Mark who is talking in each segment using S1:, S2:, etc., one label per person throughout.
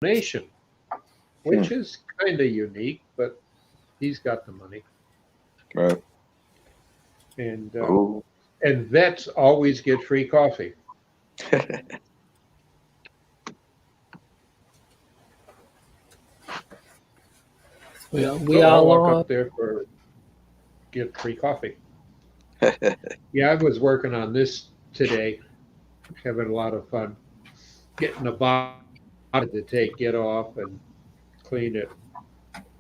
S1: donation, which is kind of unique, but he's got the money.
S2: Right.
S1: And vets always get free coffee.
S3: We
S1: So I'll
S3: all
S1: walk
S3: are.
S1: up there for get free coffee. Yeah, I was working on this today, having a lot of fun, getting the bottom to get off and clean it.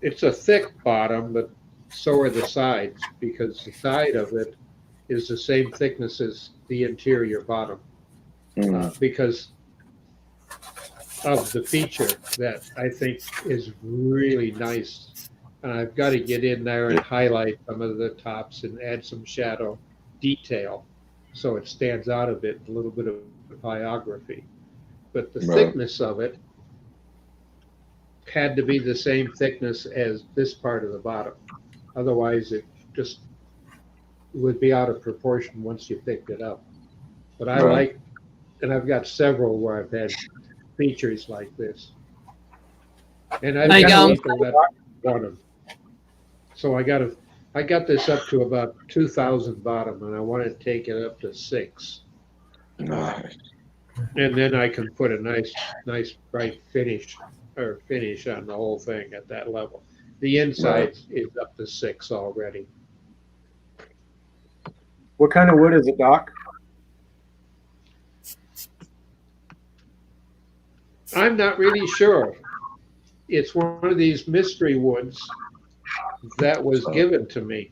S1: It's a thick bottom, but so are the sides because the side of it is the same thickness as the interior bottom because of the feature that I think is really nice. And I've got to get in there and highlight some of the tops and add some shadow detail so it stands out a bit, a little bit of biography. But the thickness of it had to be the same thickness as this part of the bottom. Otherwise, it just would be out of proportion once you picked it up. But I like, and I've got several where I've had features like this. And I've got people that want them. So I got this up to about 2,000 bottom, and I want to take it up to 6.
S2: Nice.
S1: And then I can put a nice bright finish on the whole thing at that level. The inside is up to 6 already.
S4: What kind of wood is it, Doc?
S1: I'm not really sure. It's one of these mystery woods that was given to me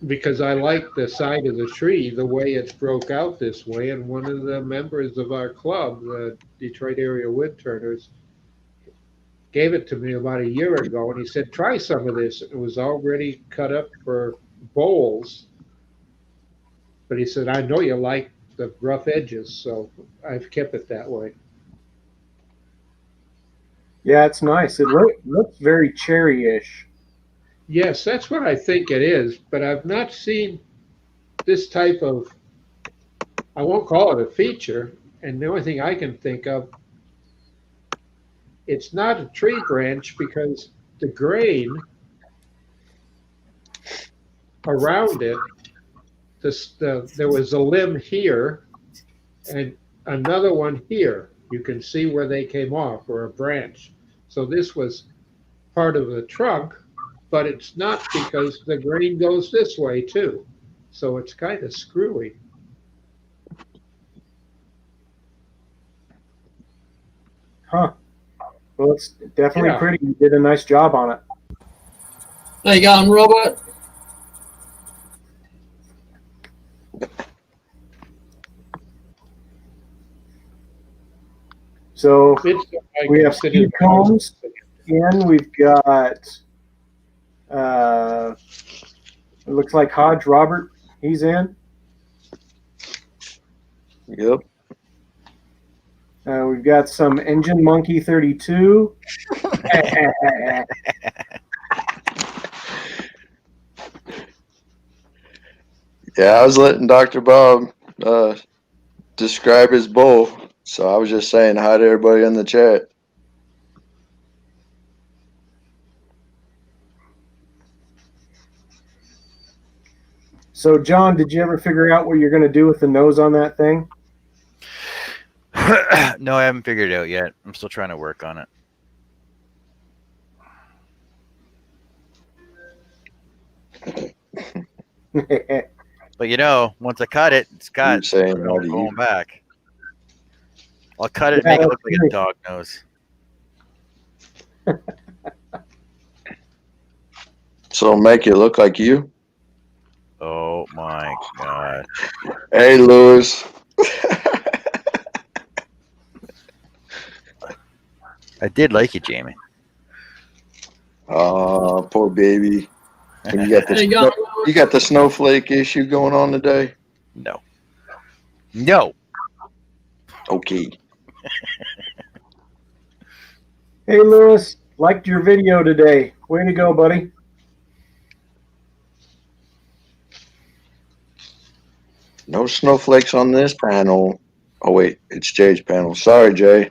S1: because I like the side of the tree, the way it's broke out this way. And one of the members of our club, the Detroit Area Woodturners, gave it to me about a year ago, and he said, try some of this. It was already cut up for bowls, but he said, I know you like the rough edges, so I've kept it that way.
S4: Yeah, it's nice. It looks very cherry-ish.
S1: Yes, that's what I think it is, but I've not seen this type of, I won't call it a feature, and the only thing I can think of, it's not a tree branch because the grain around it, there was a limb here and another one here. You can see where they came off, or a branch. So this was part of the trunk, but it's not because the grain goes this way too. So it's kind of screwy.
S4: Huh. Well, it's definitely pretty. You did a nice job on it.
S3: There you go, Robert.
S4: So we have Steve Combs in. We've got, it looks like Hodge Robert. He's in.
S2: Yep.
S4: We've got some Engine Monkey 32.
S2: Yeah, I was letting Dr. Bob describe his bowl, so I was just saying hi to everybody in the chat.
S4: So, John, did you ever figure out what you're going to do with the nose on that thing?
S5: No, I haven't figured it out yet. I'm still trying to work on it. But you know, once I cut it, it's got no going back. I'll cut it and make it look like a dog nose.
S2: So make it look like you?
S5: Oh my God.
S2: Hey, Lewis.
S5: I did like it, Jamie.
S2: Oh, poor baby. You got the snowflake issue going on today?
S5: No. No.
S2: Okay.
S4: Hey, Lewis. Liked your video today. Way to go, buddy.
S2: No snowflakes on this panel. Oh wait, it's Jay's panel. Sorry, Jay.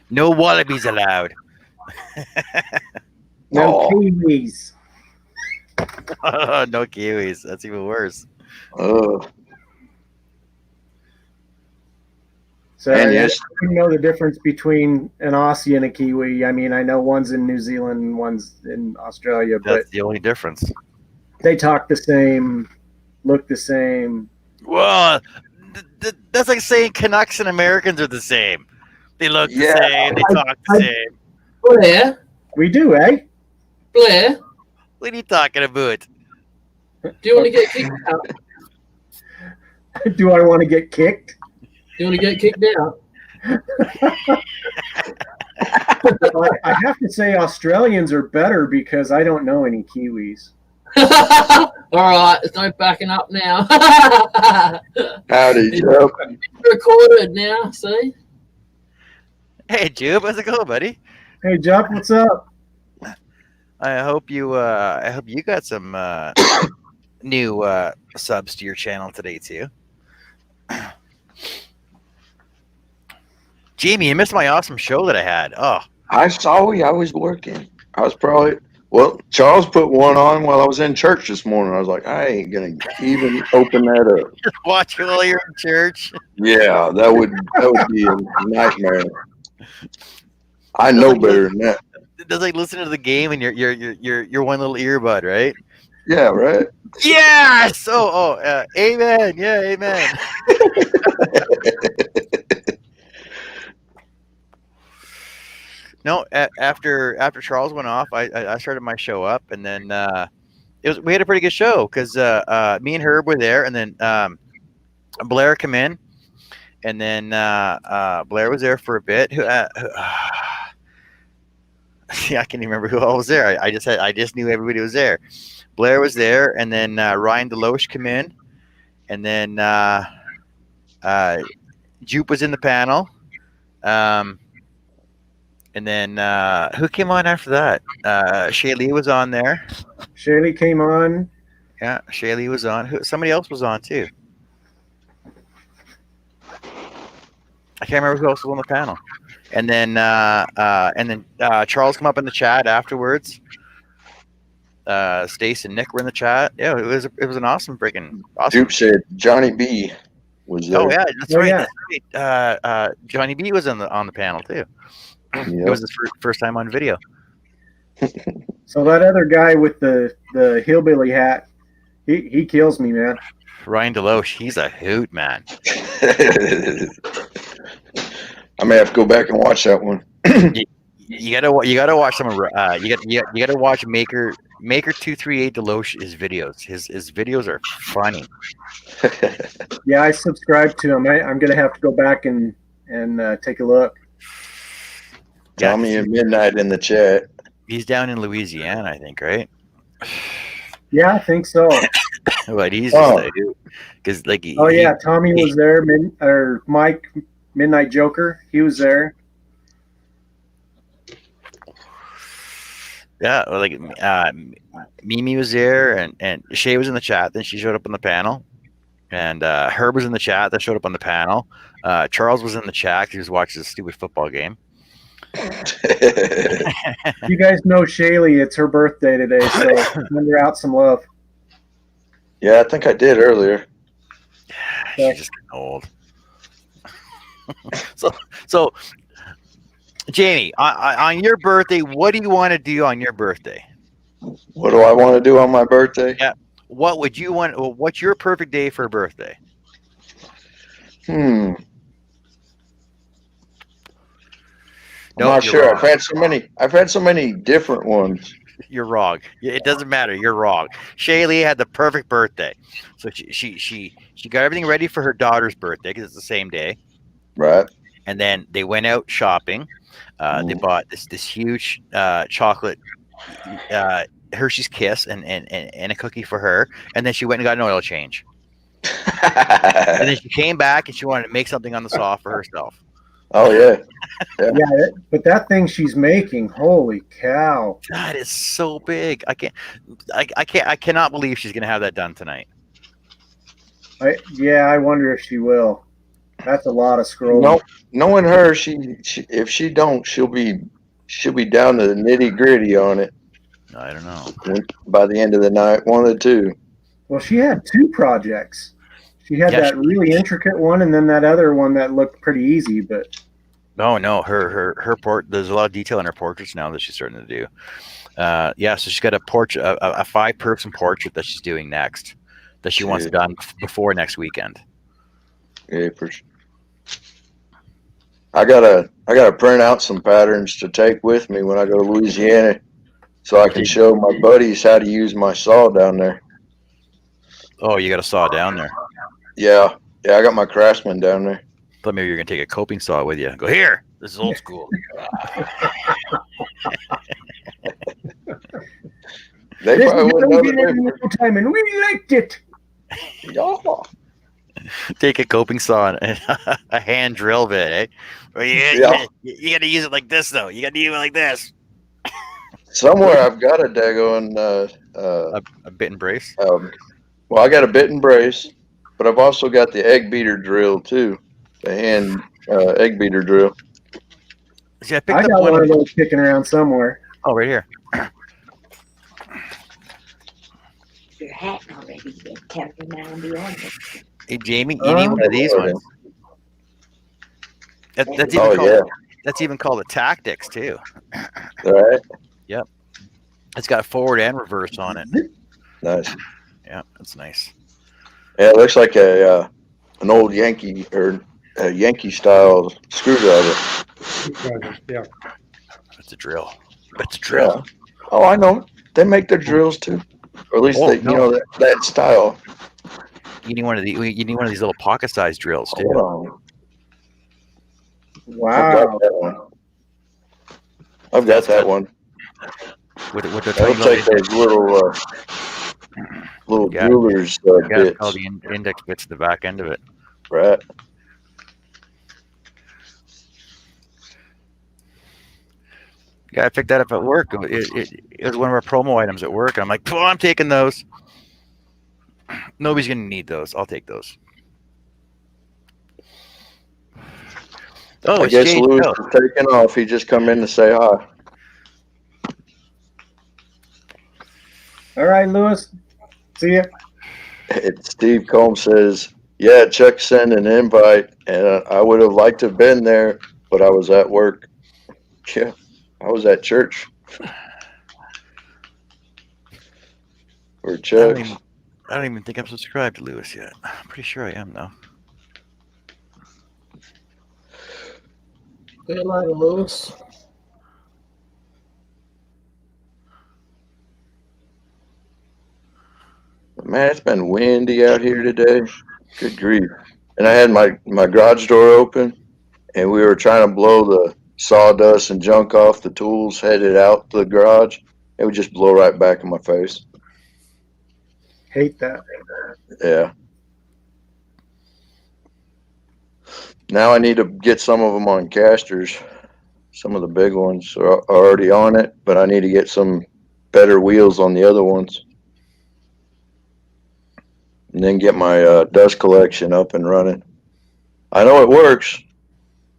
S5: No wallabies allowed.
S4: No
S2: Oh.
S4: kiwis.
S5: No kiwis. That's even worse.
S4: So
S2: And
S4: I
S2: yes,
S4: didn't know the difference between an Aussie and a Kiwi. I mean, I know one's in New Zealand and one's in Australia, but
S5: That's the only difference.
S4: they talk the same, look the same.
S5: Well, that's like saying Canucks and Americans are the same. They look the
S2: Yeah.
S5: same. They talk the same.
S3: Blair,
S4: We do, eh?
S3: Blair,
S5: What are you talking about?
S3: do you want to get kicked out?
S4: Do I want to get kicked?
S3: Do you want to get kicked out?
S4: I have to say Australians are better because I don't know any Kiwis.
S3: All right, there's no backing up now.
S2: howdy, Joe.
S3: Recorded now, see?
S5: Hey, Jube, how's it going, buddy?
S4: Hey, Jeff, what's up?
S5: I hope you got some new subs to your channel today too. Jamie, you missed my awesome show that I had. Oh,
S2: I saw you. I was working. I was probably Charles put one on while I was in church this morning. I was like, I ain't gonna even open that up.
S5: watch it while you're in church.
S2: Yeah, that would be a nightmare. I know better than that.
S5: That's like listening to the game and your one little earbud, right?
S2: Yeah, right.
S5: Yes. Amen. Yeah, amen. No, after Charles went off, I started my show up, and then we had a pretty good show because me and Herb were there, and then Blair come in, and then Blair was there for a bit. Yeah, I can't even remember who all was there. I just knew everybody was there. Blair was there, and then Ryan Deloche come in, and then Jupe was in the panel. And then who came on after that? Shaylee was on there.
S4: Shaylee came on.
S5: Yeah, Shaylee was on. Somebody else was on too. I can't remember who else was on the panel. And then Charles come up in the chat afterwards. Stace and Nick were in the chat. Yeah, it was an awesome.
S2: Duke said Johnny B was there.
S5: Oh yeah, that's right.
S4: Yeah.
S5: That's right. Johnny B was on the panel too.
S2: Yep.
S5: It was his first time on video.
S4: So that other guy with the hillbilly hat, he kills me, man.
S5: Ryan Deloche, he's a hoot, man.
S2: I may have to go back and watch that one.
S5: You gotta watch some of you gotta watch Maker 238 Deloche's videos. His videos are funny.
S4: Yeah, I subscribe to him. I'm gonna have to go back and take a look.
S2: Tommy at midnight in the chat.
S5: He's down in Louisiana, I think, right?
S4: Yeah, I think so.
S5: But he's because
S4: Tommy was there. Mike Midnight Joker, he was there.
S5: Yeah, like Mimi was there, and Shay was in the chat. Then she showed up on the panel, and Herb was in the chat. That showed up on the panel. Charles was in the chat. He was watching the stupid football game.
S4: You guys know Shaylee. It's her birthday today, so send her out some love.
S2: Yeah, I think I did earlier.
S5: She's just getting old. So, Jamie, on your birthday, what do you want to do on your birthday?
S2: What do I want to do on my birthday?
S5: Yeah. What would you want? What's your perfect day for a birthday?
S2: I'm not sure. Wrong. I've had so many different ones.
S5: You're wrong. It doesn't matter. You're wrong. Shaylee had the perfect birthday, so she got everything ready for her daughter's birthday because it's the same day.
S2: Right.
S5: And then they went out shopping. They bought this huge chocolate Hershey's Kiss and a cookie for her. And then she went and got an oil change. And then she came back and she wanted to make something on the saw for herself.
S2: Oh yeah.
S4: Yeah, but that thing she's making, holy cow!
S5: That is so big. I cannot believe she's gonna have that done tonight.
S4: I wonder if she will. That's a lot of scrolling.
S2: No, knowing her, she if she don't, she'll be down to the nitty gritty on it
S5: I don't know.
S2: by the end of the night. One of the two.
S4: Well, she had two projects. She had that really intricate one, and then that other one that looked pretty easy. But
S5: no, her port. There's a lot of detail in her portraits now that she's starting to do. So she's got a portrait, a 5-person portrait that she's doing next, that she wants done before next weekend.
S2: Yeah, for sure. I gotta print out some patterns to take with me when I go to Louisiana, so I can show my buddies how to use my saw down there.
S5: Oh, you got a saw down there?
S2: Yeah, I got my Craftsman down there.
S5: Thought maybe you're gonna take a coping saw with you. Go here. This is old school.
S2: They
S4: this
S2: probably wouldn't know the
S4: is
S2: difference.
S4: time, and we liked it.
S2: Yeah.
S5: Take a coping saw and a hand drill bit, eh? Well, you gotta use it like this, though. You gotta use it like this.
S2: Somewhere I've got a daggone
S5: A bit and brace.
S2: well, I got a bit and brace, but I've also got the egg beater drill too, the hand egg beater drill.
S5: See, I
S4: got one of those kicking around somewhere.
S5: Oh, right here.
S6: Your hat already been tapping down the order.
S5: Hey, Jamie, you need one of these ones. That's even called a Tactics too.
S2: All right.
S5: Yep. It's got forward and reverse on it.
S2: Nice.
S5: Yeah, that's nice.
S2: Yeah, it looks like an old Yankee or a Yankee style screwdriver.
S1: Yeah.
S5: It's a drill. It's a drill.
S2: Yeah. Oh, I know. They make their drills too, or at least that style.
S5: You need one of these. You need one of these little pocket-sized drills too.
S2: Hold on.
S4: Wow.
S2: I've got that one.
S5: With the
S2: I'll take those little jewelers bits.
S5: Call the index bits at the back end of it.
S2: Right.
S5: Yeah, I picked that up at work. It was one of our promo items at work. I'm like, I'm taking those. Nobody's gonna need those. I'll take those. Oh,
S2: I guess Louis is taking off. He just come in to say hi.
S4: All right, Lewis. See ya.
S2: Steve Combs says, "Yeah, Chuck sent an invite, and I would have liked to have been there, but I was at work." Yeah, I was at church. Or Chuck.
S5: I don't even think I'm subscribed to Lewis yet. I'm pretty sure I am though.
S3: Say hello to Lewis.
S2: Man, it's been windy out here today. Good grief. And I had my garage door open, and we were trying to blow the sawdust and junk off the tools headed out to the garage. It would just blow right back in my face.
S4: Hate that.
S2: Yeah. Now I need to get some of them on casters. Some of the big ones are already on it, but I need to get some better wheels on the other ones. And then get my dust collection up and running. I know it works.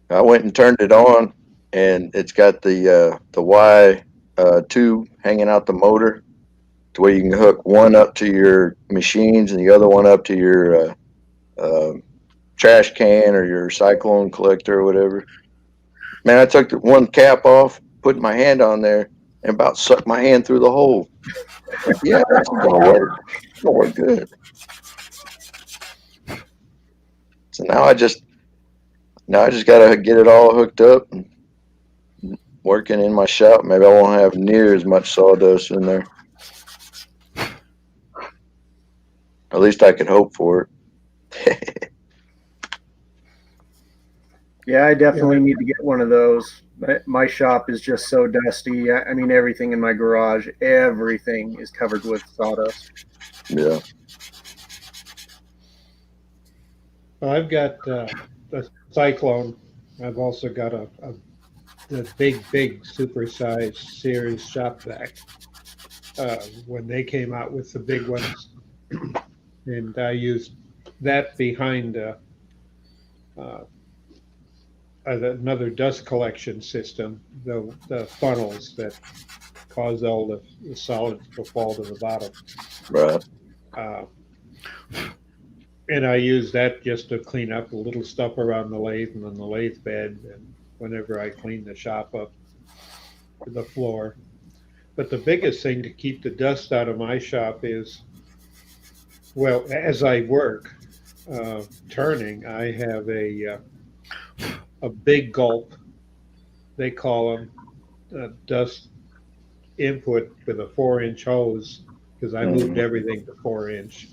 S2: I went and turned it on, and it's got the Y2 hanging out the motor, to where you can hook one up to your machines and the other one up to your trash can or your cyclone collector or whatever. Man, I took the one cap off, put my hand on there, and about sucked my hand through the hole. Yeah, that's gonna work. It's gonna work good. So now I just gotta get it all hooked up and working in my shop. Maybe I won't have near as much sawdust in there. At least I can hope for it.
S4: Yeah, I definitely need to get one of those. My shop is just so dusty. I mean, everything in my garage, everything is covered with sawdust.
S2: Yeah.
S1: I've got the Cyclone I've also got the big supersized Sears shop vac. When they came out with the big ones, and I used that behind uh, another dust collection system, the funnels that cause all the solids to fall to the bottom.
S2: Right.
S1: Uh, and I use that just to clean up a little stuff around the lathe and on the lathe bed, and whenever I clean the shop up, the floor. But the biggest thing to keep the dust out of my shop is, well, as I work turning, I have a big gulp. They call them dust input with a 4-inch hose because I moved
S2: Mm.
S1: everything to 4-inch.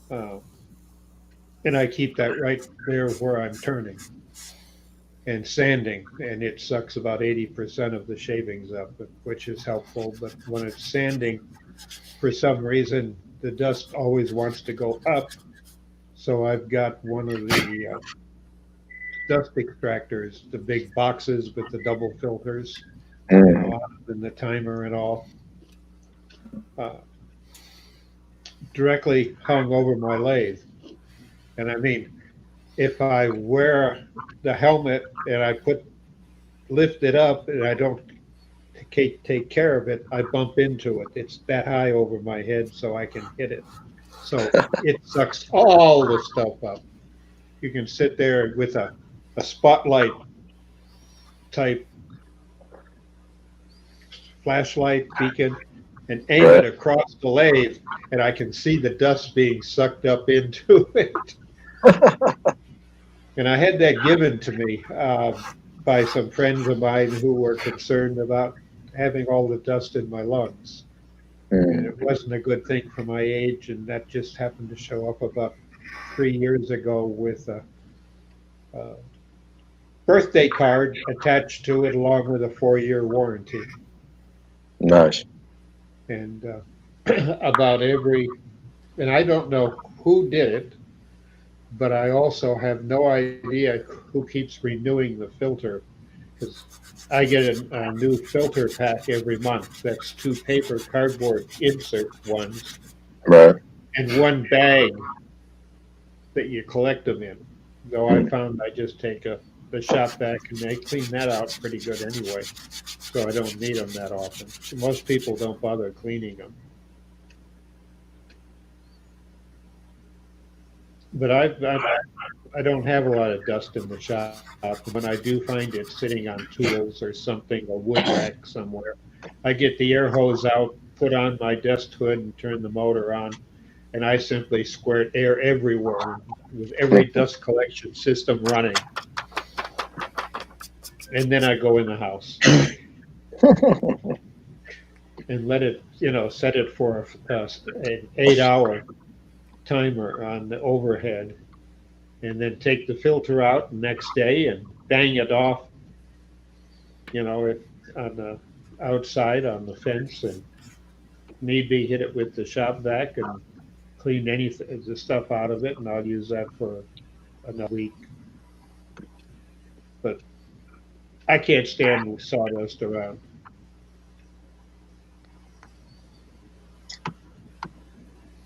S1: Uh, and I keep that right there where I'm turning and sanding, and it sucks about 80% of the shavings up, which is helpful. But when it's sanding, for some reason, the dust always wants to go up. So I've got one of the dust extractors, the big boxes with the double filters,
S2: Mm.
S1: and the timer and all, uh, directly hung over my lathe. And I mean, if I wear the helmet and I lift it up and I don't take care of it, I bump into it. It's that high over my head, so I can hit it. So it sucks all the stuff up. You can sit there with a spotlight type flashlight beacon and aim it
S2: Right.
S1: across the lathe, and I can see the dust being sucked up into it. And I had that given to me by some friends of mine who were concerned about having all the dust in my lungs. And
S2: Mm.
S1: it wasn't a good thing for my age. And that just happened to show up about 3 years ago with a birthday card attached to it, along with a 4-year warranty.
S2: Nice.
S1: And about and I don't know who did it, but I also have no idea who keeps renewing the filter because I get a new filter pack every month. That's 2 paper cardboard insert ones
S2: Right.
S1: and 1 bag that you collect them in. Though I
S2: Mm.
S1: found I just take the shop vac and they clean that out pretty good anyway, so I don't need them that often. Most people don't bother cleaning them. But I don't have a lot of dust in the shop. When I do find it sitting on tools or something, a wood rack somewhere, I get the air hose out, put on my dust hood, and turn the motor on, and I simply squirt air everywhere with every dust collection system running. And then I go in the house and let it, set it for an 8-hour timer on the overhead, and then take the filter out the next day and bang it off, if on the outside on the fence, and need be hit it with the shop vac and clean the stuff out of it, and I'll use that for another week. But I can't stand sawdust around.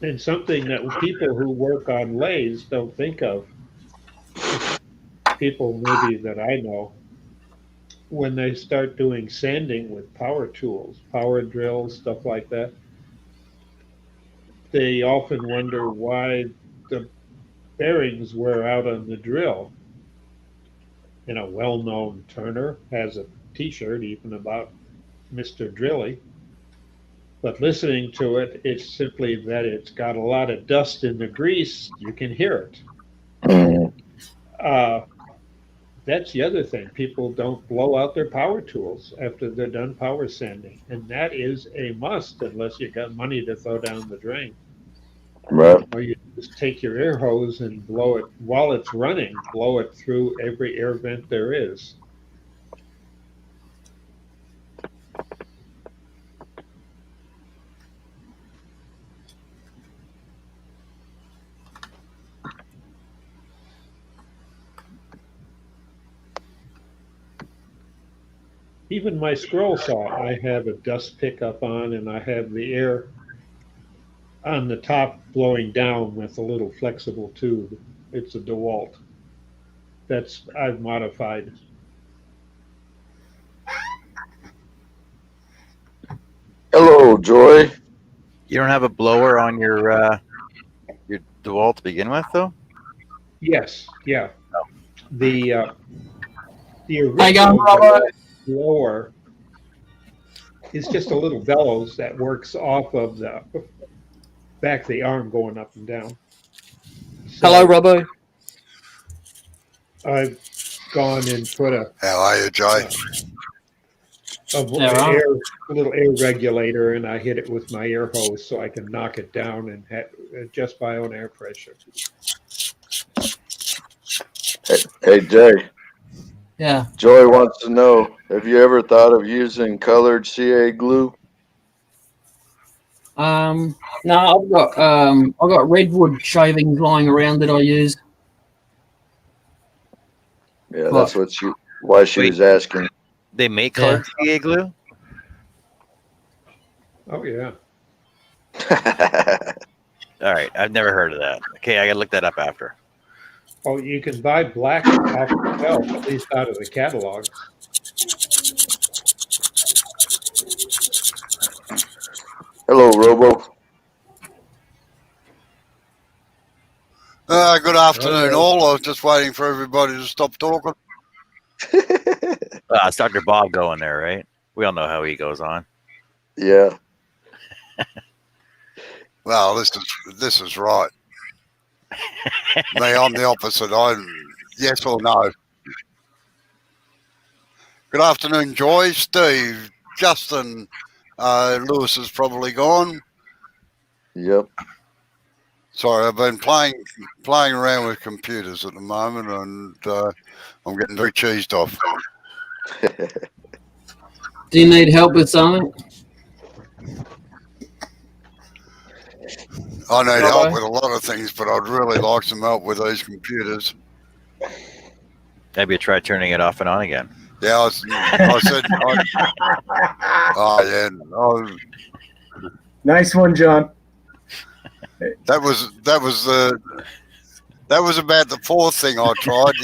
S1: And something that people who work on lathes don't think of, people maybe that I know, when they start doing sanding with power tools, power drills, stuff like that, they often wonder why the bearings wear out on the drill. And a well-known turner has a T-shirt even about Mr. Drilly. But listening to it, it's simply that it's got a lot of dust in the grease. You can hear it.
S2: Mm.
S1: Uh, that's the other thing. People don't blow out their power tools after they're done power sanding. And that is a must unless you got money to throw down the drain.
S2: Right.
S1: Or you just take your air hose and blow it while it's running, blow it through every air vent there is. Even my scroll saw, I have a dust pickup on, and I have the air on the top blowing down with a little flexible tube. It's a DeWalt. That's I've modified.
S2: Hello, Joy.
S5: You don't have a blower on your DeWalt to begin with, though?
S1: Yes, yeah. The
S3: Hey, go,
S1: original
S3: Robert.
S1: blower is just a little bellows that works off of the back of the arm going up and down. So
S3: Hello, Robbo.
S1: I've gone and put
S7: How are you, Joy?
S1: a little air regulator, and I hit it with my air hose so I can knock it down and adjust my own air pressure.
S2: Hey, Jay.
S3: Yeah.
S2: Joy wants to know, have you ever thought of using colored CA glue?
S3: No, I've got redwood shavings lying around that I use.
S2: Yeah, that's why she
S5: Wait.
S2: was asking.
S5: They make colored CA glue?
S1: Oh yeah.
S5: All right, I've never heard of that. Okay, I gotta look that up after.
S1: Oh, you can buy black off the shelf, at least out of the catalogs.
S2: Hello, Robo.
S7: Good afternoon, all. I was just waiting for everybody to stop talking.
S5: It's Dr. Bob going there, right? We all know how he goes on.
S2: Yeah.
S7: Well, this is right. Me, I'm the opposite. I'm yes or no. Good afternoon, Joy, Steve, Justin. Lewis is probably gone.
S2: Yep.
S7: Sorry, I've been playing around with computers at the moment, and I'm getting very cheesed off.
S3: Do you need help with something?
S7: I need
S3: Robbo?
S7: help with a lot of things, but I'd really like some help with these computers.
S5: Maybe you try turning it off and on again.
S7: Yeah, I said. Oh yeah.
S4: Nice one, John.
S7: That was about the fourth thing I tried.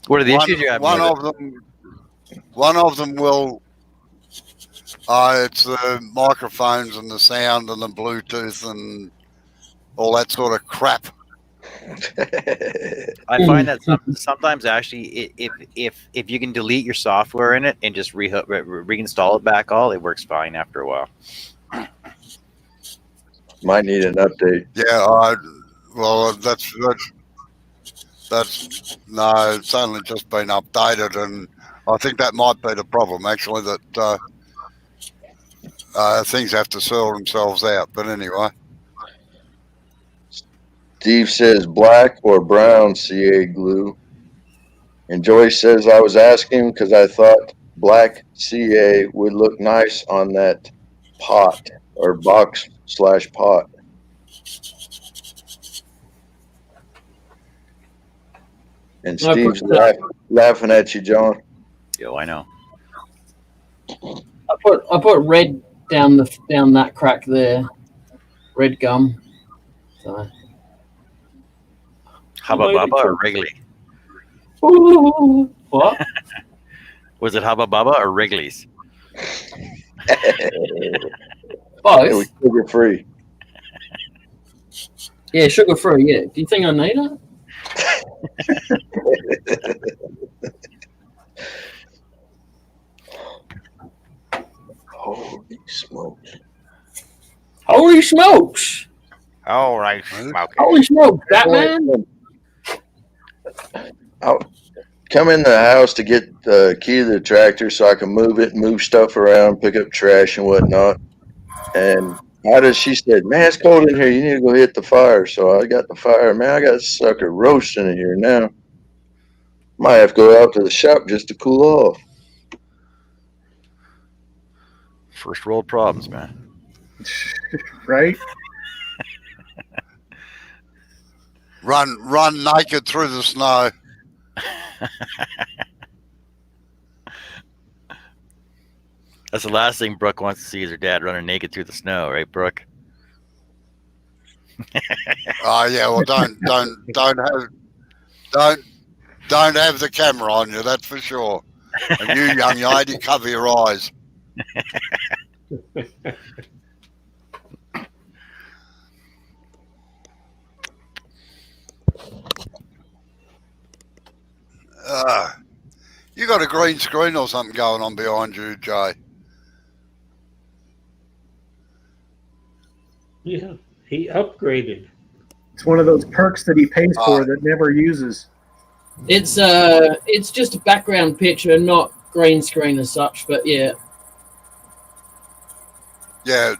S5: What are the issues you're having?
S7: One of them will. It's the microphones and the sound and the Bluetooth and all that sort of crap.
S5: I find that sometimes actually, if you can delete your software in it and just reinstall it back, it works fine after a while.
S2: Might need an update.
S7: Yeah, no, it's only just been updated, and I think that might be the problem actually, that things have to sort themselves out. But anyway.
S2: Steve says black or brown CA glue. And Joyce says I was asking because I thought black CA would look nice on that pot or box/pot. And Steve's laughing at you, John.
S5: Yo, I know.
S3: I put red down that crack there. Red gum. So.
S5: Hubba Bubba or Wrigley?
S3: Ooh, what?
S5: Was it Hubba Bubba or Wrigley's?
S3: Both.
S2: It was sugar free.
S3: Yeah, sugar free. Yeah. Do you think I need it?
S2: Holy smokes!
S3: Holy smokes!
S5: All right, smoke it.
S3: Holy smokes, Batman!
S2: I'll come in the house to get the key to the tractor so I can move stuff around, pick up trash and whatnot. And she said, man, it's cold in here. You need to go hit the fire. So I got the fire. Man, I got a sucker roasting in here now. Might have to go out to the shop just to cool off.
S5: First world problems, man.
S4: Right?
S7: Run naked through the snow.
S5: That's the last thing Brooke wants to see is her dad running naked through the snow, right, Brooke?
S7: Oh yeah, well don't have the camera on you, that's for sure. And you, young lady, cover your eyes. You got a green screen or something going on behind you, Jay?
S1: Yeah, he upgraded.
S4: It's one of those perks that he pays for that never uses.
S3: It's just a background picture, not green screen as such, but yeah.
S7: Yeah,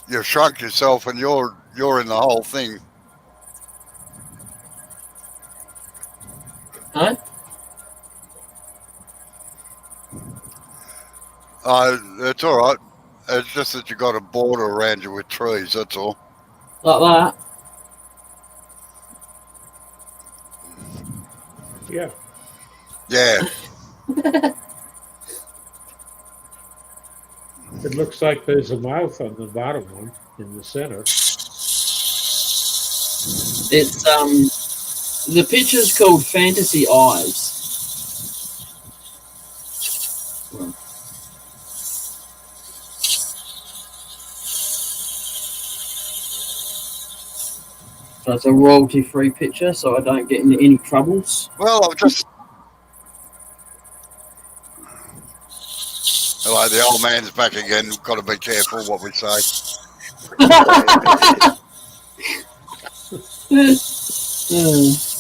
S7: you've shrunk yourself and you're in the whole thing.
S3: Huh?
S7: It's all right. It's just that you got a border around you with trees, that's all.
S3: Like
S1: Yeah.
S7: Yeah.
S1: It looks like there's a mouth on the bottom one in the center.
S3: It's the picture's called Fantasy Eyes. So it's a royalty-free picture, so I don't get into any troubles.
S7: Well, I've just... Hello, the old man's back again. We've got to be careful what we say.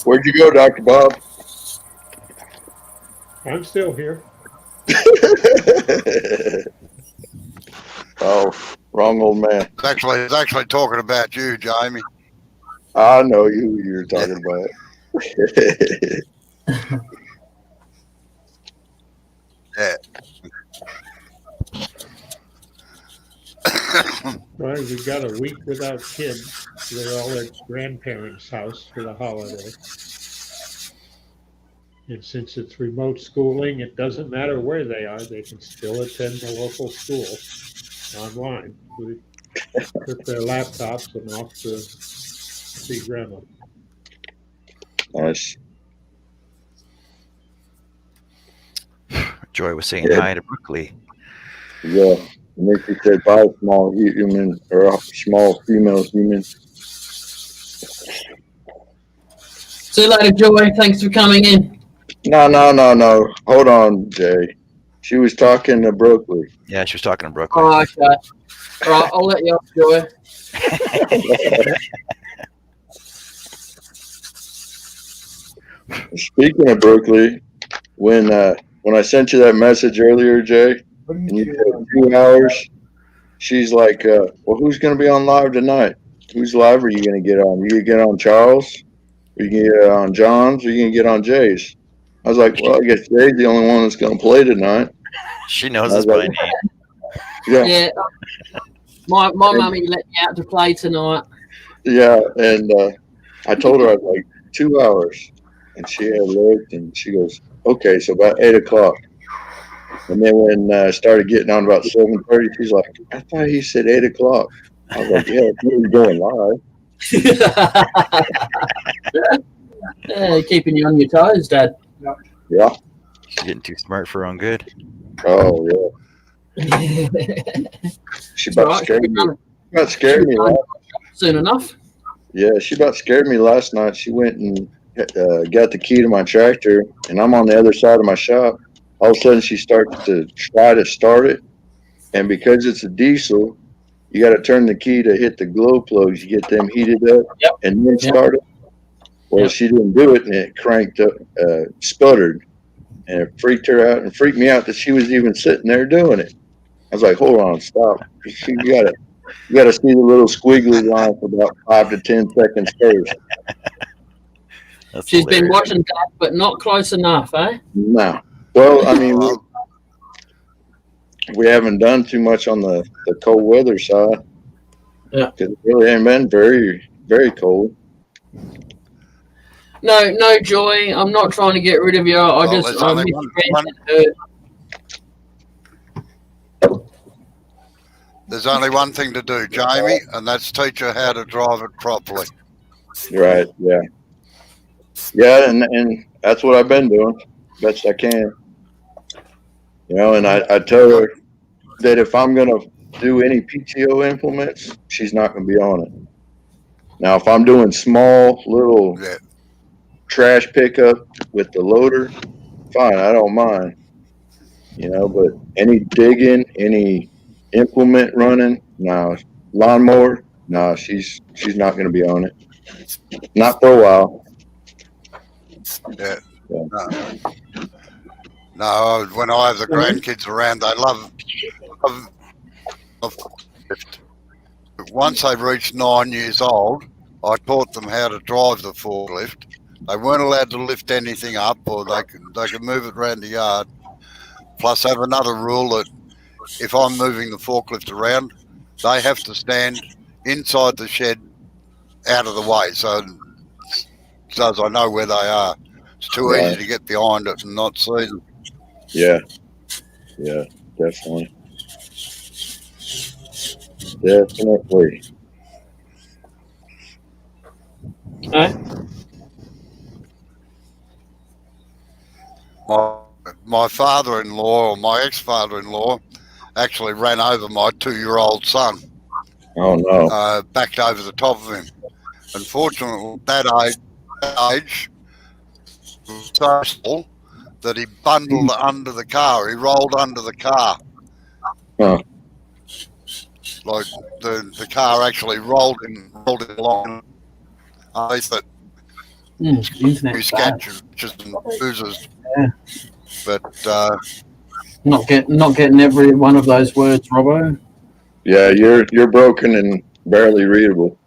S2: Where'd you go, Dr. Bob?
S1: I'm still here.
S2: Oh, wrong old man.
S7: It's actually talking about you, Jamie.
S2: I know who you're talking about.
S7: Yeah.
S1: Well, we got a week without kids. They're all at grandparents' house for the holiday. And since it's remote schooling, it doesn't matter where they are. They can still attend the local school online. We put their laptops and off to see grandma.
S2: Nice.
S5: Joy was saying hi to Brookley.
S2: Yeah. Makes you say bye, small human or small female human.
S3: See you later, Joy. Thanks for coming in.
S2: No. Hold on, Jay. She was talking to Brooklyn.
S5: Yeah, she was talking to Brooklyn.
S3: Oh, okay. All right, I'll let you off, Joy.
S2: Speaking of Brooklyn, when I sent you that message earlier, Jay, and you said 2 hours, she's like, well, who's going to be on live tonight? Whose live are you going to get on? Are you going to get on Charles? Are you going to get on John's? Or are you going to get on Jay's? I was like, well, I guess Jay's the only one that's going to play tonight.
S5: She knows us by name.
S3: Yeah. My mummy let me out to play tonight.
S2: Yeah, and I told her I was like 2 hours, and she had looked, and she goes, okay, so about 8 o'clock. And then when I started getting on about 7:30, she's like, I thought he said 8 o'clock. I was like, yeah, he's going live.
S3: Keeping you on your toes, Dad.
S2: Yeah.
S5: She's getting too smart for her own good.
S2: Oh, yeah. She about scared me. About scared me
S3: soon enough.
S2: Yeah, she about scared me last night. She went and got the key to my tractor, and I'm on the other side of my shop. All of a sudden, she starts to try to start it, and because it's a diesel, you got to turn the key to hit the glow plugs. You get them heated up, and then start it. Well, she didn't do it, and it cranked up, sputtered, and it freaked her out and freaked me out that she was even sitting there doing it. I was like, hold on, stop. You gotta see the little squiggly line for about 5 to 10 seconds first.
S3: She's been watching that, but not close enough, eh?
S2: No. Well, I mean, we haven't done too much on the cold weather side.
S3: Yeah.
S2: Because it really ain't been very, very cold.
S3: No, Joy. I'm not trying to get rid of you. I miss
S7: There's only one thing to do, Jamie, and that's teach her how to drive it properly.
S2: Right. Yeah. Yeah, and that's what I've been doing, best I can. You know, and I tell her that if I'm gonna do any PTO implements, she's not gonna be on it. Now, if I'm doing small little
S7: Yeah.
S2: trash pickup with the loader, fine, I don't mind. You know, but any digging, any implement running, no. Lawnmower, no, she's not gonna be on it. Not for a while.
S7: Yeah.
S2: Yeah.
S7: No, when I have the grandkids around, they love the forklift. Once they reached 9 years old, I taught them how to drive the forklift. They weren't allowed to lift anything up, or they could move it around the yard. Plus, I have another rule that if I'm moving the forklift around, they have to stand inside the shed, out of the way, so as I know where they are. It's too easy to get behind it and not see them.
S2: Yeah. Yeah, definitely. Definitely.
S7: My father-in-law, or my ex-father-in-law, actually ran over my 2-year-old son.
S2: Oh no.
S7: Backed over the top of him. Unfortunately, at that age, was so small that he bundled under the car. He rolled under the car.
S2: Huh.
S7: Like the car actually rolled him along. I thought
S3: Internet's bad.
S7: sketches and bruises.
S3: Yeah.
S7: But
S3: Not getting every one of those words, Robbo.
S2: Yeah, you're broken and barely readable.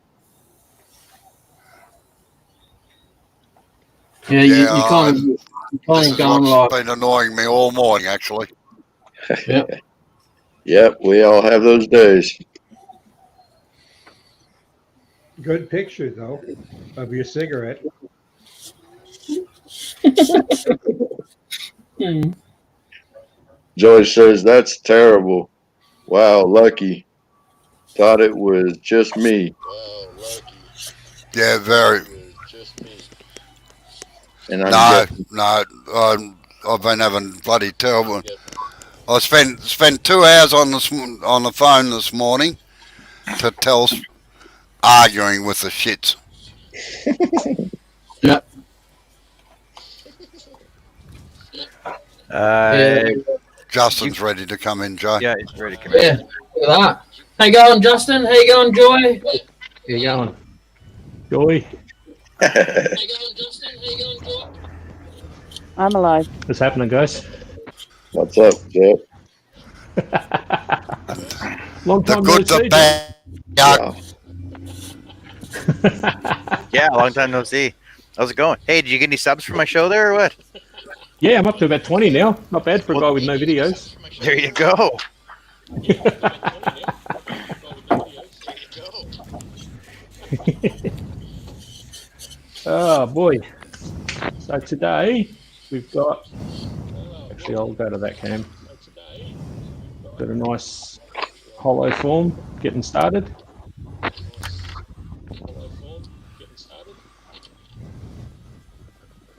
S3: Yeah, you kind of
S7: this is
S3: going
S7: what's
S3: like,
S7: been annoying me all morning, actually.
S3: yep.
S2: Yep, we all have those days.
S1: Good picture, though, of your cigarette.
S2: Joyce says, that's terrible. Wow, lucky. Thought it was just me.
S7: Yeah, very.
S2: And I'm
S7: No, I've been having bloody terrible. I spent 2 hours on the phone this morning to Tels arguing with the shits.
S3: Yep.
S7: Justin's ready to come in, Joe.
S5: Yeah, he's ready to come in.
S3: Yeah, look at that. How you going, Justin? How you going, Joy?
S1: How you going? Joy,
S8: I'm alive.
S1: what's happening, guys?
S2: What's up, Jeff?
S1: Long
S7: The
S1: time
S7: good,
S1: no
S7: the
S1: see,
S7: bad.
S2: Wow.
S5: Yeah, long time no see. How's it going? Hey, did you get any subs for my show there or what?
S1: Yeah, I'm up to about 20 now. Not bad for a guy with no videos.
S5: There you go.
S1: Oh boy. So today we've got, actually I'll go to that cam. Got a nice hollow form getting started.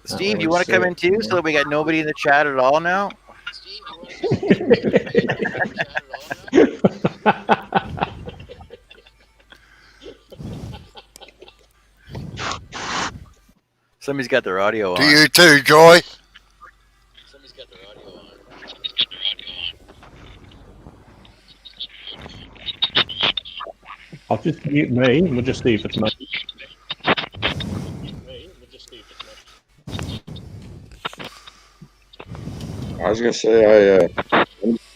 S5: Steve, you want to come in too so that we got nobody in the chat at all now? Somebody's got their audio on.
S7: Do you too, Joy?
S1: I'll just mute me and we'll just see if it's me.
S2: I was gonna say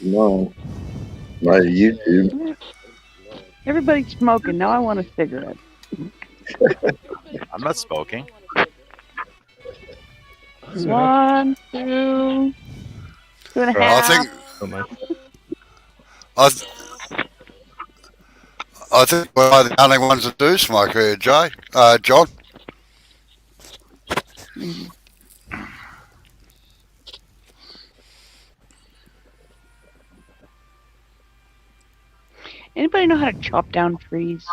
S2: no, my YouTube.
S8: Everybody's smoking. Now I want a cigarette.
S5: I'm not smoking.
S8: 1, 2, 2.5.
S7: I think we're the only ones that do smoke here, John.
S8: Anybody know how to chop down trees?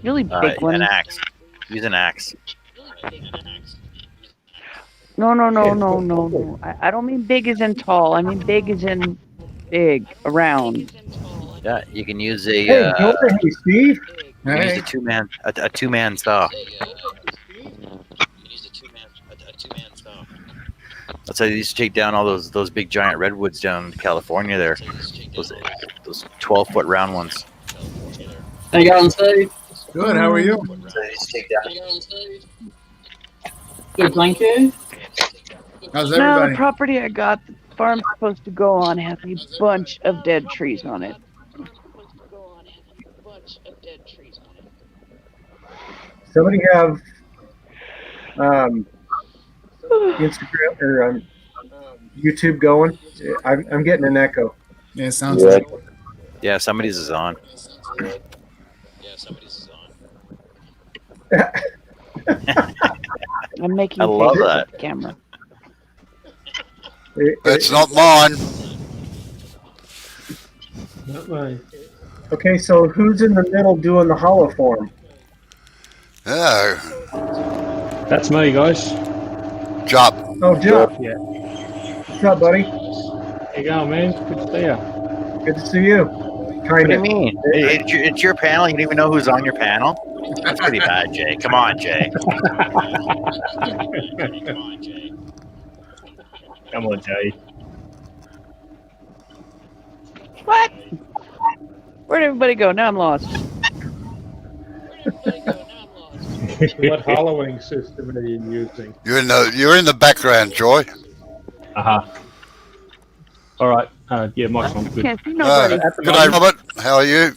S8: Really big ones.
S5: An axe. Use an axe.
S8: No. I don't mean big as in tall. I mean big as in big, around.
S5: Yeah, you can use
S4: Hey,
S5: a
S4: Jordan, hey, Steve.
S5: use a two-man saw. That's how they used to take down all those big giant redwoods down in California. There, those 12-foot round ones.
S3: How you going, Steve?
S9: Good. How are you?
S5: So they used to take down.
S3: Good, thank you.
S9: How's
S8: Now the
S9: everybody?
S8: property I got, the farm's supposed to go on, has a bunch of dead trees on it.
S4: Somebody have Instagram or YouTube going? I'm getting an echo.
S9: Yeah, sounds
S2: Yeah.
S9: like
S5: Yeah, somebody's is on.
S8: I'm making
S5: I love
S8: faces
S5: that.
S8: at the camera.
S7: It's not mine.
S1: Not mine.
S4: Okay, so who's in the middle doing the hollow form?
S7: Yeah.
S10: That's me, guys.
S7: Job.
S4: Oh, Jeff.
S10: Yeah.
S4: What's up, buddy?
S10: How you going, man? Good to see you.
S4: Good to see you.
S5: What
S4: Kind
S5: do you
S4: of.
S5: mean? It's your panel. You don't even know who's on your panel. That's pretty bad, Jay. Come on, Jay.
S10: Come on, Jay.
S8: What? Where'd everybody go? Now I'm lost.
S1: What hollowing system are you using?
S7: You're in the background, Joy.
S10: All right. Yeah, Mike's on. Good.
S8: Can't see nobody.
S10: At the
S7: Good day,
S10: moment-
S7: Robert. How are you?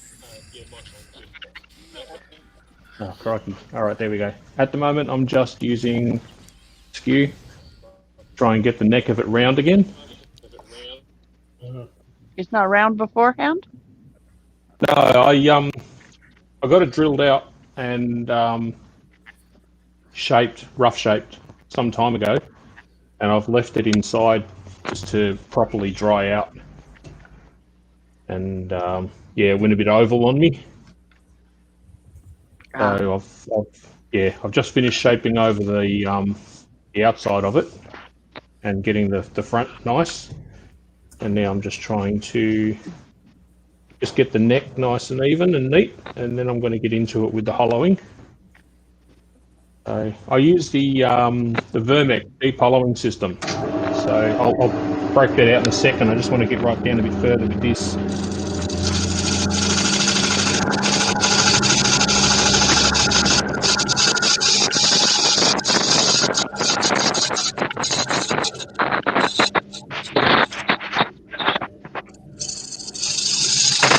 S10: Oh, crikey. All right, there we go. At the moment, I'm just using skew. Try and get the neck of it round again.
S8: It's not round beforehand?
S10: No, I got it drilled out and rough shaped some time ago, and I've left it inside just to properly dry out. And yeah, it went a bit oval on me. So I've just finished shaping over the outside of it and getting the front nice. And now I'm just trying to just get the neck nice and even and neat, and then I'm going to get into it with the hollowing. So I use the Vermec deep hollowing system. So I'll break that out in a second. I just want to get right down a bit further with this.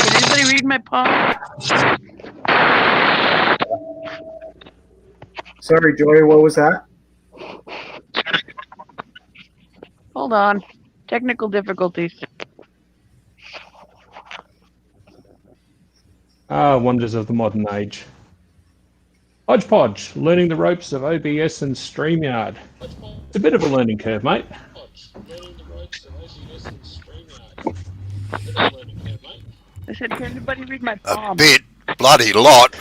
S8: Can anybody read my palm?
S4: Sorry, Joy, what was that?
S8: Hold on. Technical difficulties.
S10: Wonders of the modern age. Hodgepodge, learning the ropes of OBS and StreamYard. It's a bit of a learning curve, mate.
S8: I said, can anybody read my
S7: A
S8: palm?
S7: bit. Bloody lot.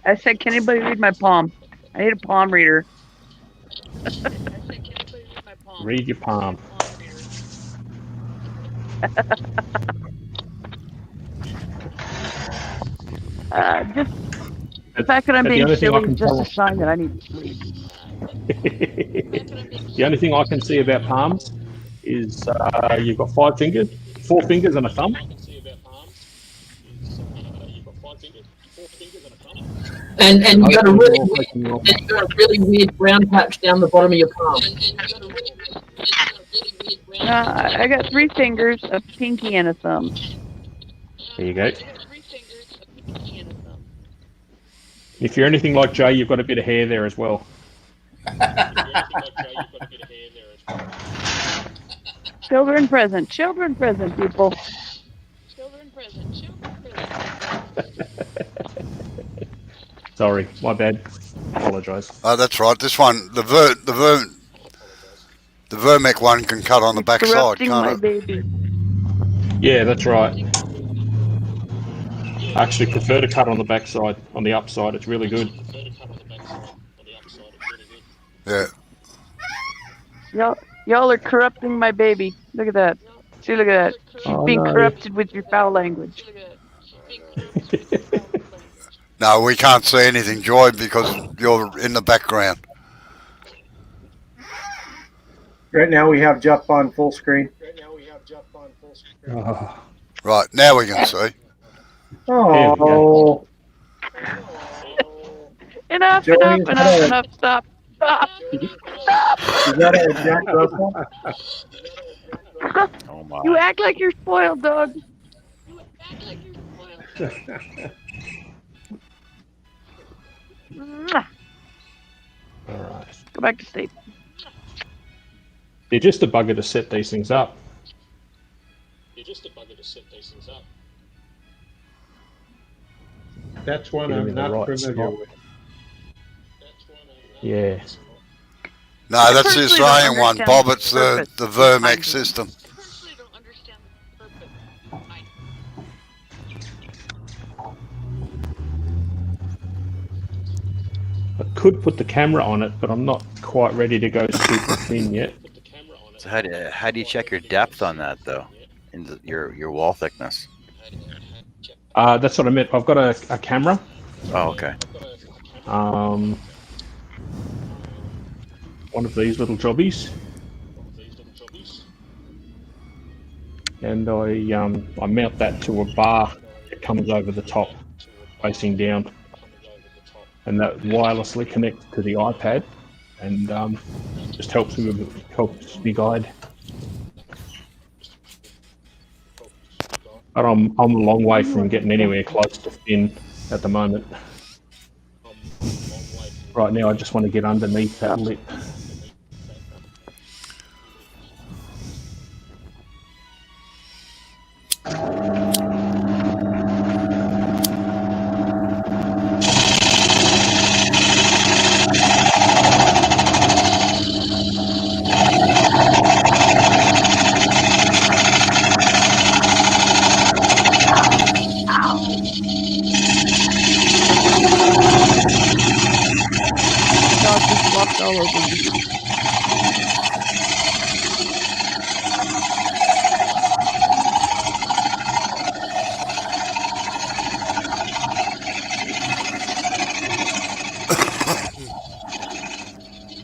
S8: I said, can anybody read my palm? I need a palm reader.
S10: Read your palm.
S8: Just the fact that I'm
S10: the
S8: being
S10: only thing I
S8: silly
S10: can
S8: is just
S10: tell-
S8: a sign that I need to sleep.
S10: The only thing I can see about palms is you've got 4 fingers and a thumb.
S3: And you got a really weird brown patch down the bottom of your palm.
S8: I got 3 fingers, a pinky, and a thumb.
S10: There you go. If you're anything like Jay, you've got a bit of hair there as well.
S8: Children present, people.
S10: Sorry, my bad. Apologise.
S7: Oh, that's right. This one, the The Vermec one can cut on the back side,
S8: Corrupting my
S7: can't it?
S8: baby.
S10: Yeah, that's right. I actually prefer to cut on the backside. On the upside, it's really good.
S7: Yeah.
S8: Y'all are corrupting my baby. Look at that. See, look at that. She's being corrupted with your foul language.
S7: No, we can't see anything, Joy, because you're in the background.
S4: Right now we have Jeff on full screen.
S10: Oh,
S7: Right, now we can see.
S4: Oh,
S8: Enough,
S4: Joey,
S8: enough. Stop.
S4: is that a Jack Russell?
S5: Oh my.
S8: You act like you're spoiled, dog. Mwah.
S10: all right.
S8: Go back to sleep.
S10: They're just a bugger to set these things up.
S1: That's one
S10: Get 'em
S1: I'm
S10: in the
S1: not
S10: right
S1: familiar
S10: spot.
S1: with.
S10: Yeah.
S7: No, that's the
S8: personally don't
S7: Australian one,
S8: understand
S7: Bob.
S8: the
S7: It's the
S8: purpose
S7: Vermec
S8: behind it.
S7: system.
S10: I could put the camera on it, but I'm not quite ready to go super thin yet.
S5: So how do you check your depth on that though? In your wall thickness?
S10: That's what I meant. I've got a camera.
S5: Oh, okay.
S10: One of these little jobbies. And I mount that to a bar that comes over the top, facing down. And that wirelessly connects to the iPad, and just helps me guide. But I'm a long way from getting anywhere close to thin at the moment. Right now, I just want to get underneath that lip.
S8: Dog just walked all over me.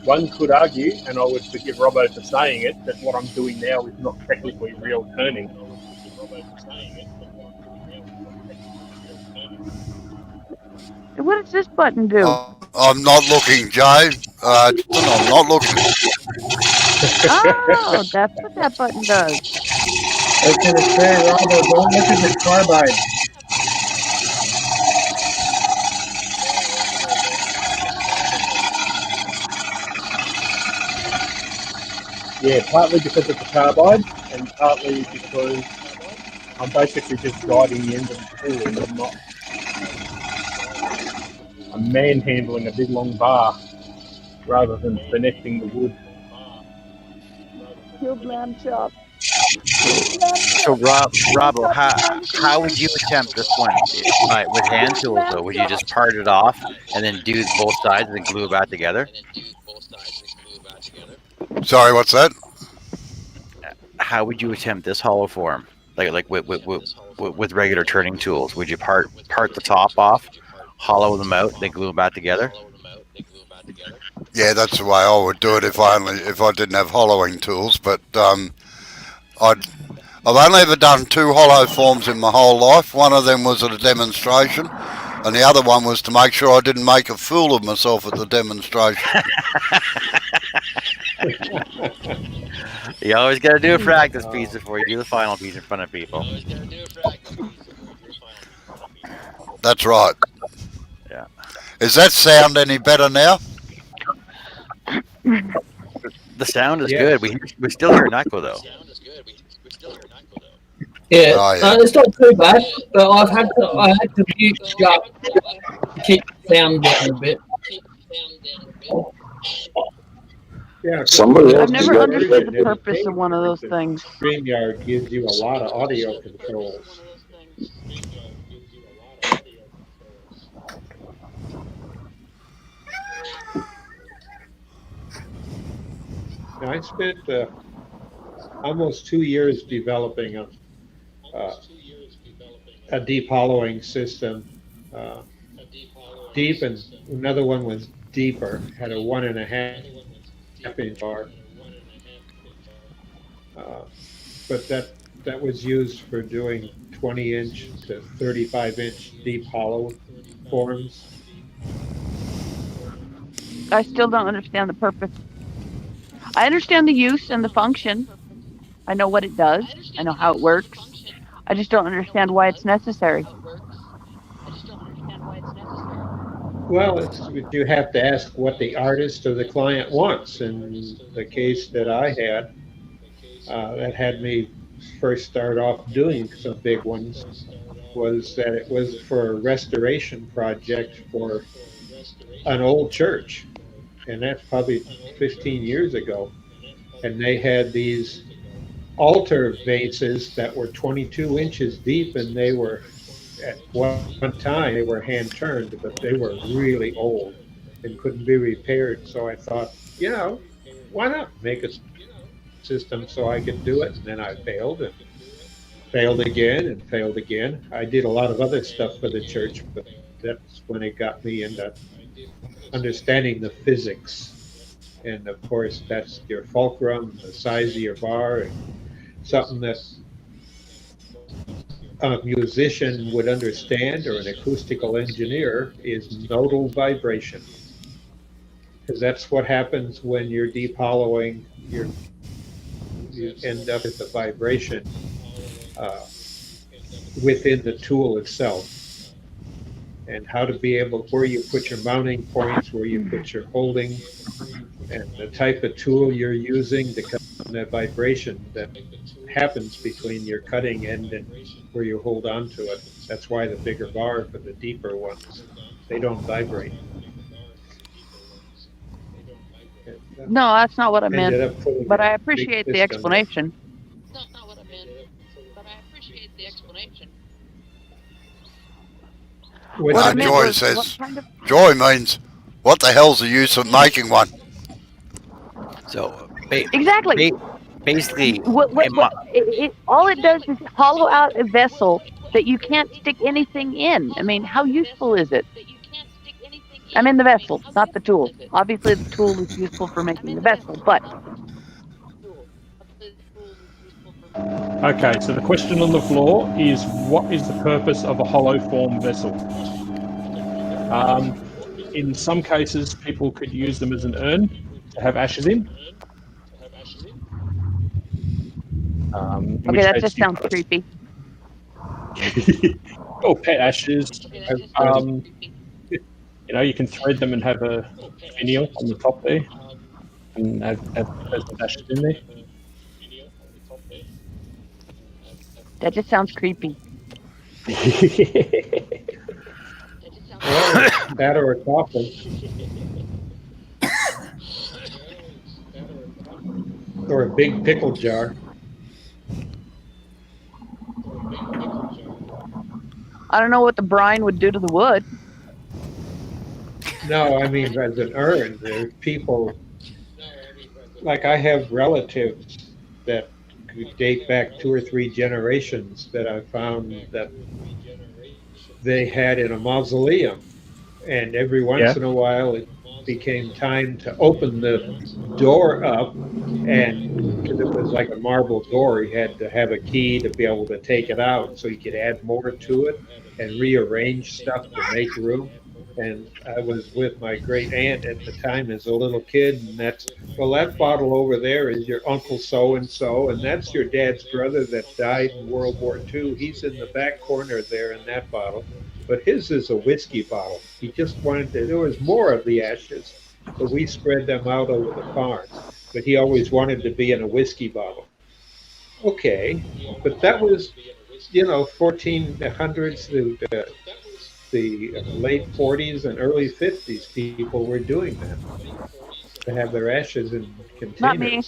S10: One could argue, and I would forgive Robbo for saying it, that what I'm doing now is not technically real turning.
S8: What does this button do?
S7: I'm not looking, Jay. I'm not looking.
S8: Oh, that's what that button does.
S4: I was going to say, Robbo, don't look at the carbide.
S10: Yeah, partly because of the carbide, and partly because I'm basically just guiding the end of the tool, and I'm manhandling a big long bar rather than finessing the wood.
S8: Killed lamb chop.
S5: So Robbo, how would you attempt this one? With hand tools though, would you just part it off and then do both sides and then glue it back together?
S7: Sorry, what's that?
S5: How would you attempt this hollow form? Like with regular turning tools, would you part the top off, hollow them out, then glue them back together?
S7: Yeah, that's the way I would do it if I didn't have hollowing tools. But I've only ever done 2 hollow forms in my whole life. One of them was at a demonstration, and the other one was to make sure I didn't make a fool of myself at the demonstration.
S5: You always got to do a practice piece before you do the final piece in front of people.
S7: That's right.
S5: Yeah.
S7: Is that sound any better now?
S5: The sound is good. We still hear an echo though.
S3: Yeah,
S7: Oh, yeah.
S3: it's not too bad, but I had to mute Sharp to keep the sound down a bit.
S1: Yeah,
S2: Somebody
S8: I've
S2: else
S8: never
S2: got
S8: understood the
S2: connected.
S8: purpose of one of those things.
S1: StreamYard gives you a lot of audio controls. Now, I spent almost 2 years developing a deep hollowing system. Uh, deep, and another one was deeper, had a 1.5 inch bar. Uh, but that was used for doing 20-inch to 35-inch deep hollow forms.
S8: I still don't understand the purpose. I understand the use and the function. I know what it does. I know how it works. I just don't understand why it's necessary.
S1: Well, you have to ask what the artist or the client wants. In the case that I had, that had me first start off doing some big ones, was that it was for a restoration project for an old church. And that's probably 15 years ago. And they had these altar vases that were 22 inches deep, and they were at one time they were hand turned, but they were really old and couldn't be repaired. So I thought, why not make a system so I could do it? And then I failed and failed again and failed again. I did a lot of other stuff for the church, but that's when it got me into understanding the physics. And of course, that's your fulcrum, the size of your bar, and something that a musician would understand or an acoustical engineer is nodal vibration. Because that's what happens when you're deep hollowing, you end up with the vibration uh, within the tool itself. And how to be able, where you put your mounting points, where you put your holding, and the type of tool you're using to cut that vibration that happens between your cutting end and where you hold on to it. That's why the bigger bar for the deeper ones, they don't vibrate. And,
S8: No, that's not what I meant.
S1: ended up putting
S8: But I
S1: a big
S8: appreciate the
S1: system.
S8: explanation.
S1: What
S8: What I
S1: you
S8: meant
S7: Joy
S8: was,
S7: says,
S8: what kind of
S7: Joy means, what the hell's the use of making one?
S5: So
S8: exactly?
S5: basically,
S8: All it does is hollow out a vessel that you can't stick anything in. I mean, how useful is it? I mean, the vessel, not the tool. Obviously, the tool is useful for making the vessel, but
S10: Okay, so the question on the floor is, what is the purpose of a hollow form vessel? In some cases, people could use them as an urn to have ashes in. In
S8: okay,
S10: which
S8: that
S10: case
S8: just
S10: you
S8: sounds creepy.
S10: or pet ashes. You can thread them and have a finial on the top there, and have the person's ashes in there.
S8: That just sounds creepy.
S1: Well, that or a coffin. Or a big pickle jar.
S8: I don't know what the brine would do to the wood.
S1: No, I mean, as an urn, there are people, like I have relatives that could date back 2 or 3 generations that I found that they had in a mausoleum. And every
S10: Yeah.
S1: once in a while, it became time to open the door up. And because it was like a marble door, he had to have a key to be able to take it out so he could add more to it and rearrange stuff to make room. And I was with my great aunt at the time as a little kid, and that bottle over there is your uncle so and that's your dad's brother that died in World War II. He's in the back corner there in that bottle, but his is a whiskey bottle. He just wanted to, there was more of the ashes, so we spread them out over the farm. But he always wanted to be in a whiskey bottle. Okay, but that was, 1400s to the late 40s and early 50s. People were doing that. to have their ashes in containers.
S8: Not me.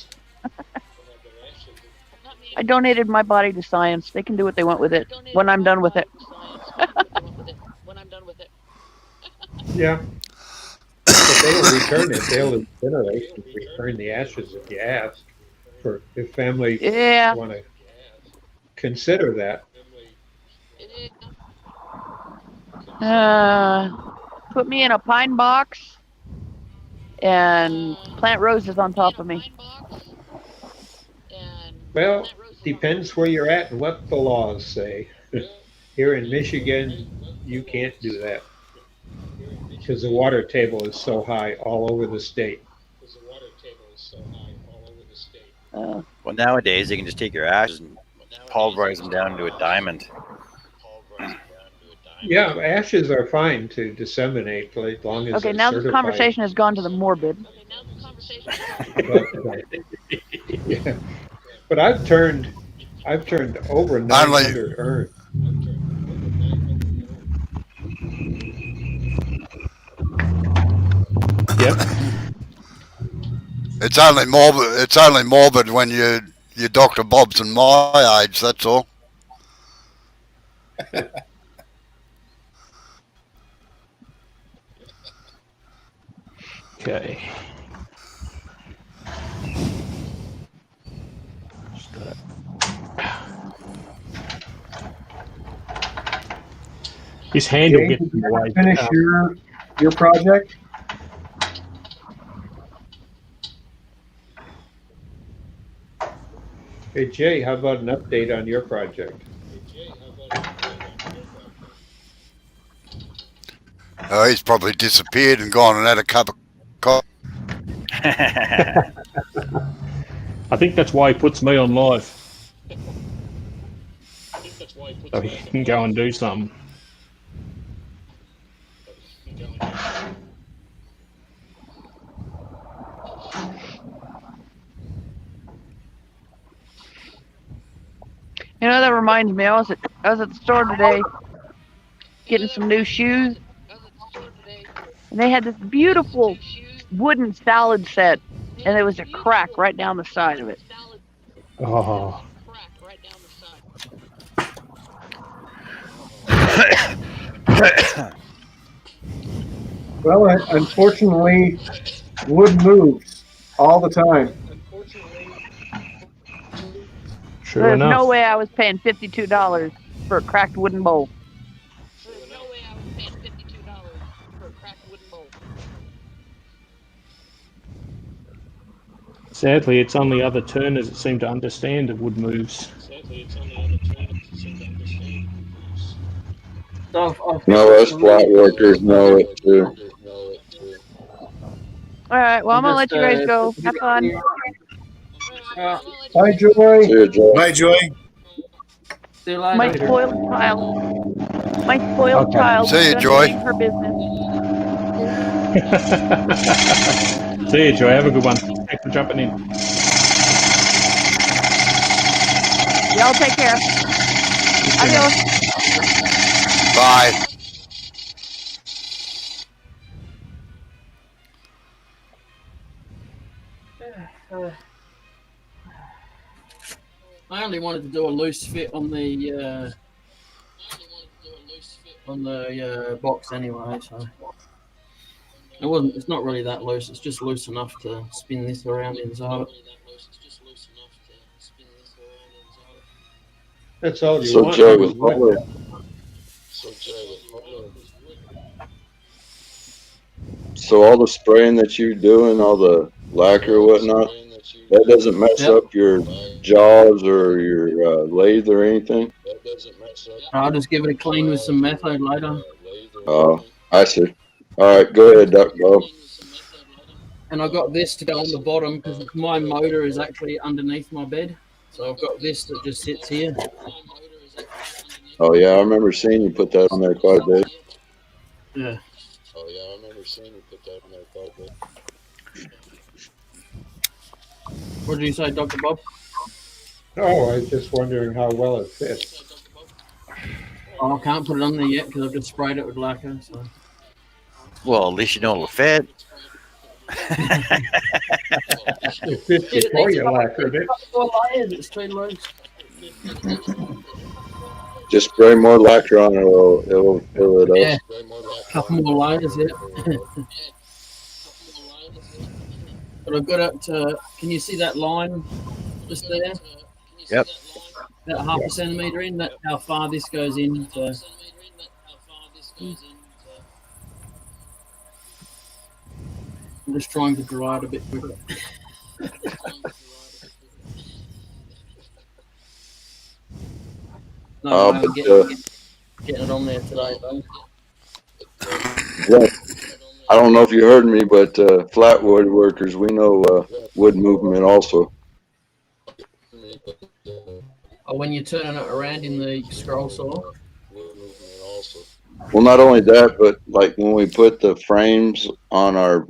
S8: I donated my body to science. They can do what they want with it when I'm done with it.
S1: Yeah. But they'll return it. They'll incinerate and return the ashes if you ask. For if family
S8: Yeah.
S1: want to consider that.
S8: Put me in a pine box and plant roses on top of me.
S1: Well, depends where you're at and what the laws say. Here in Michigan, you can't do that because the water table is so high all over the state.
S5: Well, nowadays they can just take your ashes and pulverize them down into a diamond.
S1: Yeah, ashes are fine to disseminate as long as
S8: Okay,
S1: they're
S8: now this
S1: certified.
S8: conversation has gone to the morbid.
S1: Yeah. But I've turned over 900 urns.
S10: Yep.
S7: It's only morbid when you're Dr. Bob's and my age. That's all.
S10: Okay. This handle
S4: Jay,
S10: gets
S4: did
S10: in the
S4: you
S10: way.
S4: finish your project?
S1: Hey Jay, how about an update on your project?
S7: Oh, he's probably disappeared and gone and had a cup of coffee.
S10: I think that's why he puts me on live. So he can go and do something.
S8: You know, that reminds me, I was at the store today getting some new shoes, and they had this beautiful wooden salad set, and there was a crack right down the side of it.
S10: Oh.
S4: Well, unfortunately, wood moves all the time.
S10: True
S8: There's
S10: enough.
S8: no way I was paying $52 for a cracked wooden bowl.
S10: Sadly, it's only other turners that seem to understand the wood moves.
S3: So
S2: No, us flat workers know it too.
S8: All right, well, I'm going to let you guys go. Have fun.
S4: Bye, Joy.
S2: See you, Joe.
S9: Bye, Joy.
S3: See you later.
S8: My spoiled child. My spoiled
S10: Okay.
S8: child.
S7: See you,
S8: is
S7: Joy.
S8: doing her business.
S10: See you, Joy. Have a good one. Thanks for jumping in.
S8: Y'all take care. Adios.
S7: Bye.
S3: I only wanted to do a loose fit on the box anyway, so it's not really that loose. It's just loose enough to spin this around inside it.
S1: That's all you
S2: So
S1: want.
S2: Joe, with all the, so all the spraying that you do and all the lacquer or whatnot, that doesn't mess
S3: Yep.
S2: up your jaws or your lathe or anything?
S3: I'll just give it a clean with some method later.
S2: Oh, I see. All right, go ahead, Duck Bob.
S3: And I got this to go on the bottom because my motor is actually underneath my bed. So I've got this that just sits here.
S2: Oh yeah, I remember seeing you put that on there quite a bit.
S3: Yeah. What did you say, Dr. Bob?
S1: Oh, I was just wondering how well it fits.
S3: Oh, I can't put it on there yet because I've just sprayed it with lacquer. So.
S5: Well, at least you know it'll fit.
S1: If it's before you lacquered it.
S3: It's too loose.
S2: Just spray more lacquer on it, it'll fill it up.
S3: Yeah, a couple more layers, yeah. But I've got it to, can you see that line just there?
S5: Yep.
S3: About half a centimetre in, that's how far this goes in. So. I'm just trying to dry it a bit quicker. No way I'm getting it on there today, though.
S2: Yeah. I don't know if you heard me, but flat woodworkers, we know wood movement also.
S3: Oh, when you're turning it around in the scroll saw?
S2: Well, not only that, but like when we put the frames on our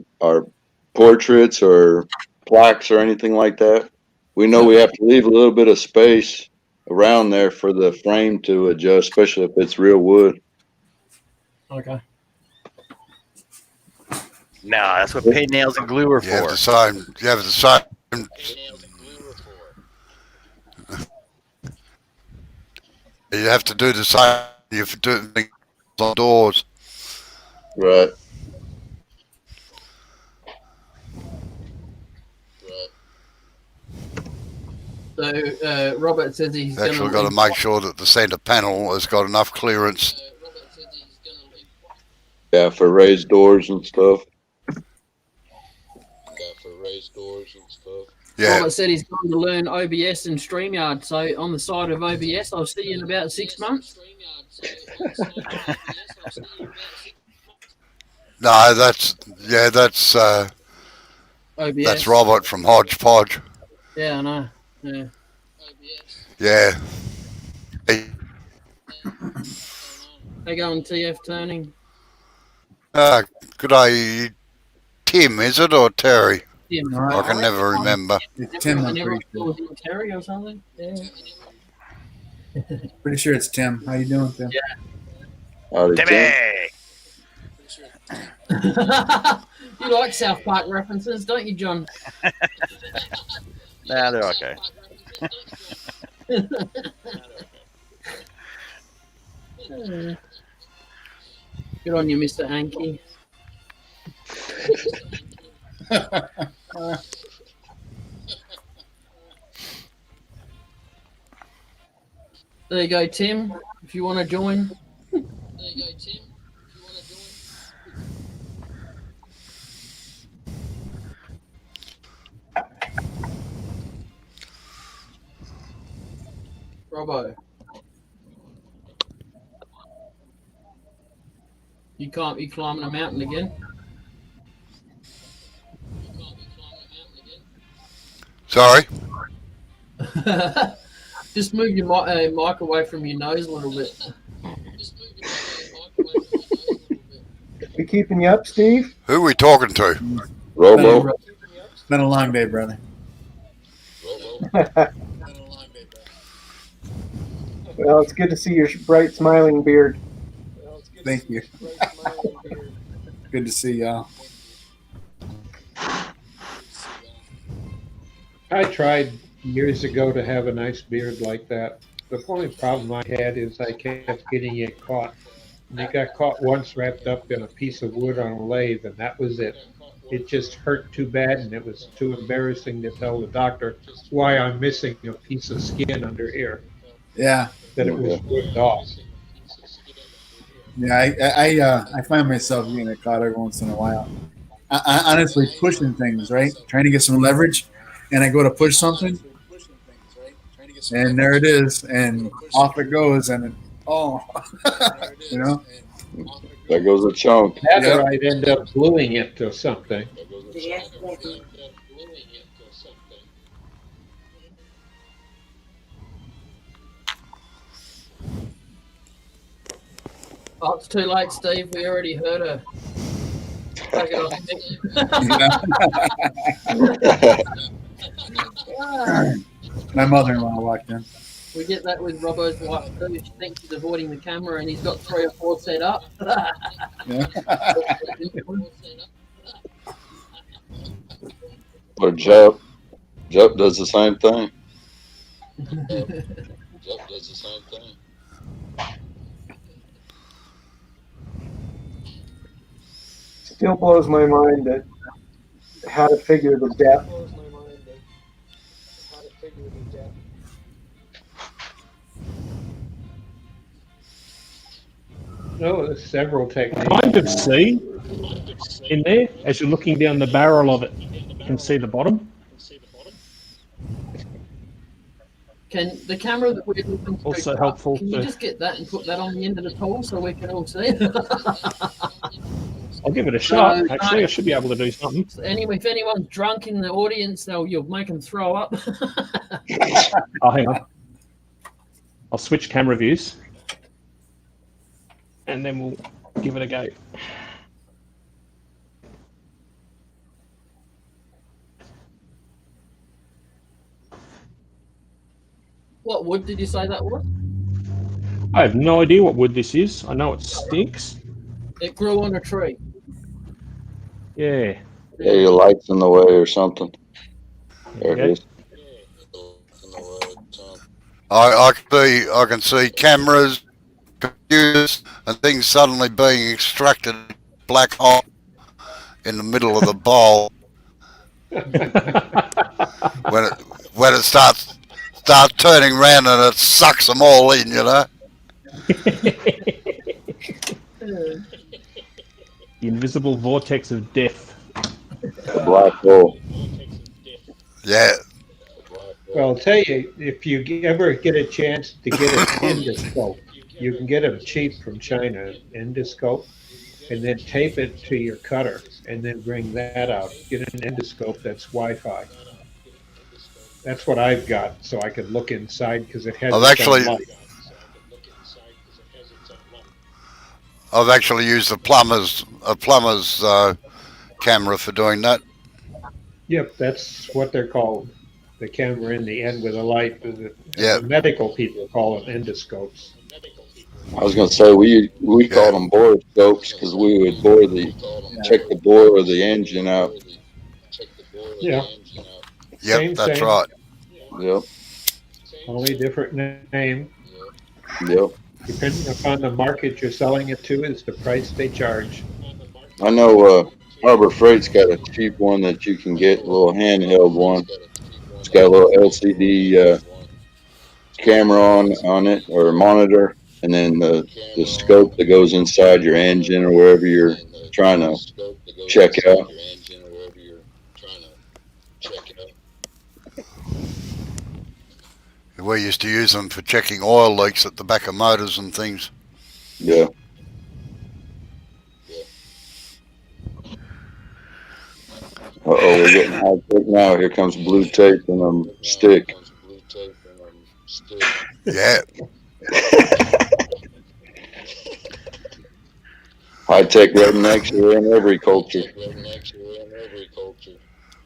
S2: portraits or plaques or anything like that, we know we have to leave a little bit of space around there for the frame to adjust, especially if it's real wood.
S3: Okay.
S5: No, that's what paint nails and glue are
S7: You have
S5: for.
S7: the same. You have the same. You have to do the same. You have to do things on doors.
S2: Right.
S3: So Robert says he's
S7: Actually, got to make sure that the centre panel has got enough clearance.
S2: Yeah, for raised doors and stuff.
S7: Yeah.
S3: Robert said he's going to learn OBS and StreamYard. So on the side of OBS, I'll see you in about 6 months.
S7: No, that's
S3: OBS.
S7: that's Robert from Hodgepodge.
S3: Yeah, I know. Yeah.
S7: Yeah.
S3: They going TF turning.
S7: Good day, Tim, is it, or Terry?
S3: Tim.
S7: I can never remember.
S9: It's Tim, I'm
S3: Never
S9: pretty sure.
S3: thought it was Terry or something. Yeah.
S9: Pretty sure it's Tim. How you doing, Tim?
S3: Yeah.
S2: Howdy, Tim.
S5: Timmy!
S3: You like South Park references, don't you, John?
S5: Nah, they're okay.
S3: Good on you, Mr. Anki. There you go, Tim. If you want to join. Robbo. You can't be climbing a mountain again.
S7: Sorry.
S3: Just move your mic away from your nose a little bit.
S4: We keeping you up, Steve?
S7: Who are we talking to?
S2: Robo.
S9: It's been a long day, brother.
S4: Well, it's good to see your bright, smiling beard.
S9: Thank you. Good to see y'all.
S1: I tried years ago to have a nice beard like that. The only problem I had is I kept getting it caught. And it got caught once wrapped up in a piece of wood on a lathe, and that was it. It just hurt too bad, and it was too embarrassing to tell the doctor why I'm missing a piece of skin under here,
S9: Yeah.
S1: that it was ripped off.
S9: Yeah, I find myself getting it caught every once in a while. I honestly pushing things, right? Trying to get some leverage, and I go to push something, and there it is, and off it goes, and you know.
S2: There goes a chunk.
S1: That or I'd end up gluing it to something.
S6: Yes, baby.
S3: Oh, it's too late, Steve. We already heard her. Take it off.
S9: My mother-in-law walked in.
S3: We get that with Robbo's wife too. She thinks he's avoiding the camera, and he's got 3 or 4 set up.
S9: Yeah.
S2: Or Jup. Jup does the same thing.
S4: Still blows my mind that how to figure the depth.
S1: No, there's several techniques.
S10: Kind of see in there as you're looking down the barrel of it. You can see the bottom.
S3: Can the camera that we're looking
S10: Also
S3: straight
S10: helpful
S3: up, can you
S10: to-
S3: just get that and put that on the end of the tool so we can all see?
S10: I'll give it a shot.
S3: No,
S10: Actually,
S3: no.
S10: I should be able to do something.
S3: Anyway, if anyone's drunk in the audience, you'll make them throw up.
S10: Oh, hang on. I'll switch camera views. And then we'll give it a go.
S3: What wood did you say that was?
S10: I have no idea what wood this is. I know it stinks.
S3: It grew on a tree.
S10: Yeah.
S2: Yeah, your light's in the way or something. There it is.
S7: I can see cameras, computers, and things suddenly being extracted black hole in the middle of the bowl when it starts turning around and it sucks them all in, you know.
S10: The invisible vortex of death.
S2: Black hole.
S7: Yeah.
S1: Well, I'll tell you, if you ever get a chance to get an endoscope, you can get them cheap from China, endoscope, and then tape it to your cutter, and then bring that out. Get an endoscope that's Wi-Fi. That's what I've got, so I can look inside because it has its own light.
S7: I've actually used a plumber's camera for doing that.
S1: Yep, that's what they're called. The camera in the end with a light.
S7: Yeah.
S1: The medical people call them endoscopes.
S2: I was going to say, we called them bore scopes because we would check the bore of the engine out.
S1: Yeah.
S7: Yep, that's right.
S2: Yep.
S1: Only different name.
S2: Yep.
S1: Depending upon the market you're selling it to is the price they charge.
S2: I know Harbor Freight's got a cheap one that you can get, a little handheld one. It's got a little LCD camera on it or monitor, and then the scope that goes inside your engine or wherever you're trying to check out.
S7: We used to use them for checking oil leaks at the back of motors and things.
S2: Yeah. Uh-oh, we're getting high tech now. Here comes blue tape and stick.
S7: Yeah.
S2: High tech rednecks are in every culture.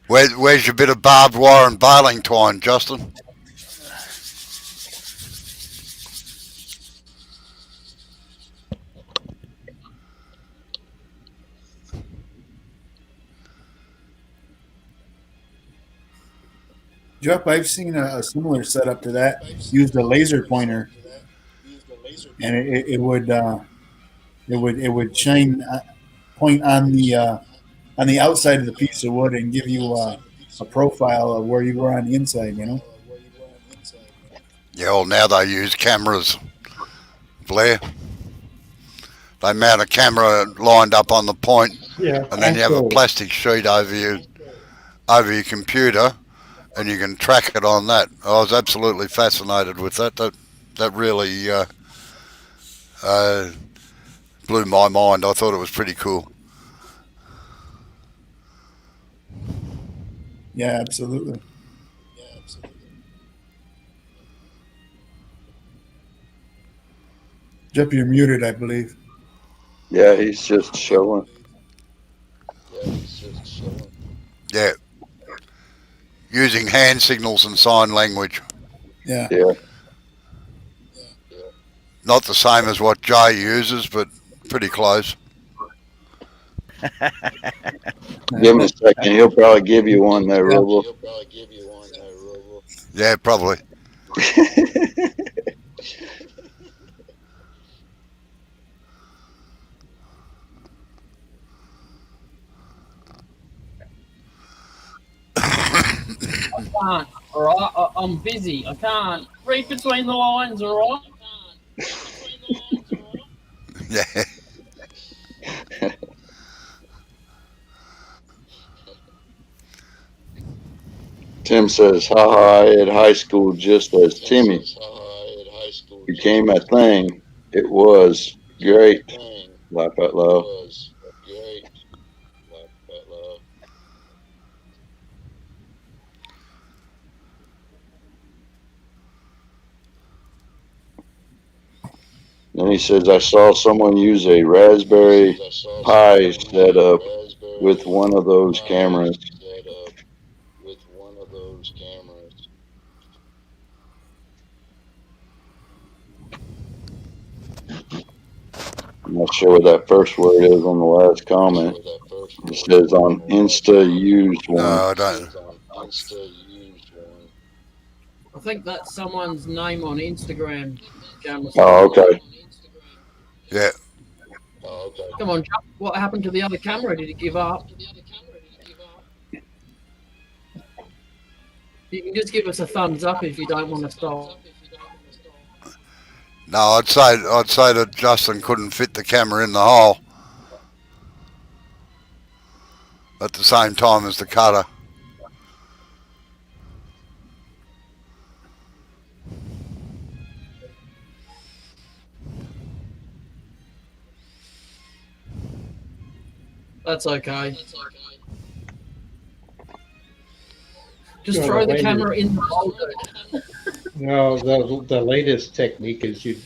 S7: Where's your bit of barbed wire and baling twine, Justin?
S9: Jeff, I've seen a similar setup to that. Used a laser pointer, and it would shine point on the outside of the piece of wood and give you a profile of where you were on the inside. You know.
S7: Yeah, well, now they use cameras, Blair. They mount a camera lined up on the point, and then you have a plastic sheet over your computer, and you can track it on that. I was absolutely fascinated with that. That really blew my mind. I thought it was pretty cool.
S9: Yeah, absolutely. Jeff, you're muted, I believe.
S2: Yeah, he's just showing.
S7: Yeah. Using hand signals and sign language.
S9: Yeah.
S2: Yeah.
S7: Not the same as what Jay uses, but pretty close.
S2: Give him a second. He'll probably give you one there, Robo.
S7: Yeah, probably.
S3: I can't. All right, I'm busy. I can't read between the lines. All right.
S7: Yeah.
S2: Tim says, haha, I had high school just as Timmy became a thing. It was great. Laugh out loud. Then he says, I saw someone use a Raspberry Pi setup with one of those cameras. I'm not sure what that first word is on the last comment. It says on Insta used
S7: No,
S2: one.
S7: I don't.
S3: I think that's someone's name on Instagram. Jameson.
S2: Oh, okay.
S7: Yeah.
S3: Come on, Chuck. What happened to the other camera? Did it give up? You can just give us a thumbs up if you don't want to stop.
S7: No, I'd say that Justin couldn't fit the camera in the hole at the same time as the cutter.
S3: That's okay. Just
S1: No,
S3: throw the
S1: latest-
S3: camera in the hole.
S1: No, the latest technique is you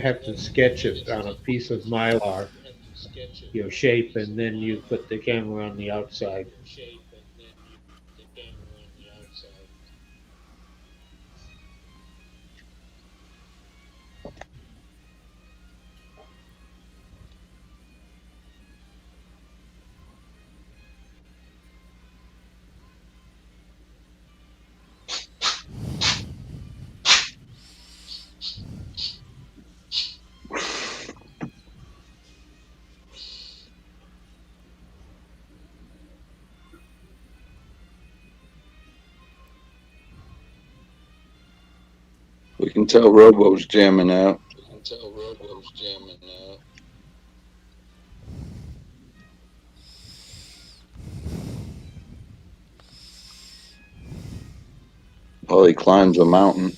S1: have to sketch it on a piece of mylar, shape, and then you put the camera on the outside.
S2: We can tell Robo's jamming out. While he climbs a mountain.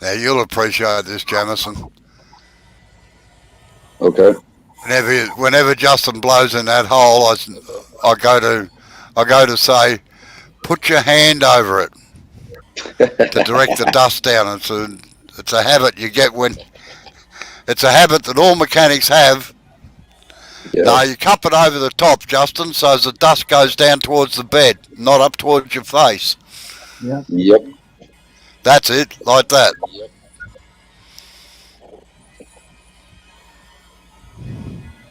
S7: Now you'll appreciate this, Jamison.
S2: Okay.
S7: Whenever Justin blows in that hole, I go to say, put your hand over it to direct the dust down. It's a habit you get it's a habit that all mechanics have.
S2: Yeah.
S7: No, you cup it over the top, Justin, so as the dust goes down towards the bed, not up towards your face.
S9: Yeah.
S2: Yep.
S7: That's it, like that.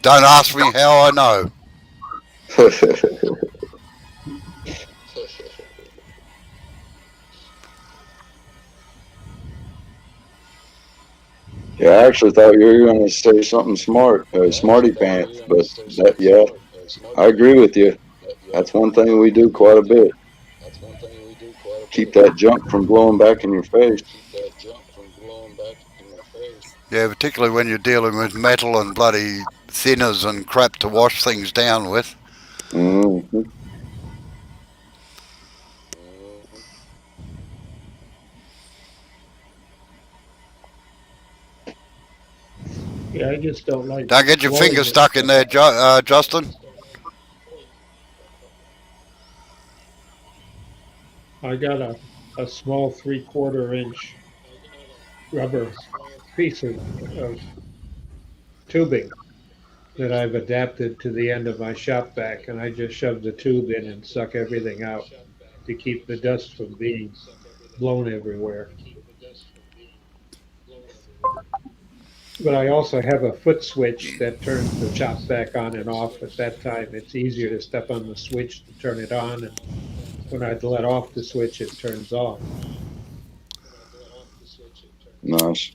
S7: Don't ask me how I know.
S2: Yeah, I actually thought you were going to say something smart, smarty pants, but yeah, I agree with you. That's one thing we do quite a bit. Keep that junk from blowing back in your face.
S7: Yeah, particularly when you're dealing with metal and bloody thinners and crap to wash things down with.
S2: Mm-hmm.
S1: Yeah, I just don't like.
S7: Don't get your
S1: blowing
S7: finger
S1: it.
S7: stuck in there, Justin.
S1: I got a small 3/4 inch rubber piece of tubing that I've adapted to the end of my shop vac, and I just shove the tube in and suck everything out to keep the dust from being blown everywhere. But I also have a foot switch that turns the shop vac on and off. At that time, it's easier to step on the switch to turn it on, and when I let off the switch, it turns off.
S2: Nice.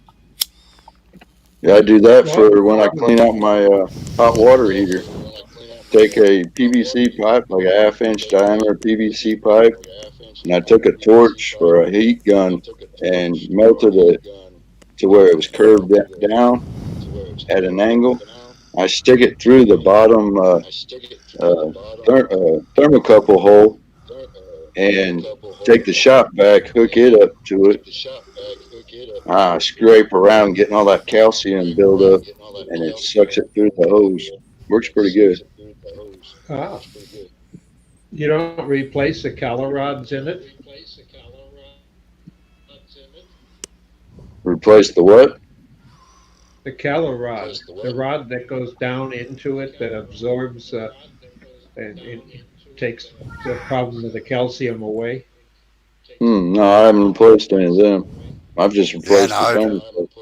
S2: Yeah, I do that
S1: Well,
S2: for when I clean out my hot water heater. Take a PVC pipe, like a half-inch diameter PVC pipe, and I took a torch or a heat gun and melted it to where it was curved down at an angle. I stick it through the bottom thermocouple hole and take the shop vac, hook it up to it. Scrape around, getting all that calcium build up, and it sucks it through the hose. Works pretty good.
S1: ah, you don't replace the calow rods in it?
S2: Replace the what?
S1: The calow rod, the rod that goes down into it that absorbs and it takes the problem of the calcium away.
S2: No, I haven't replaced any of them. I've just replaced the thermocouple.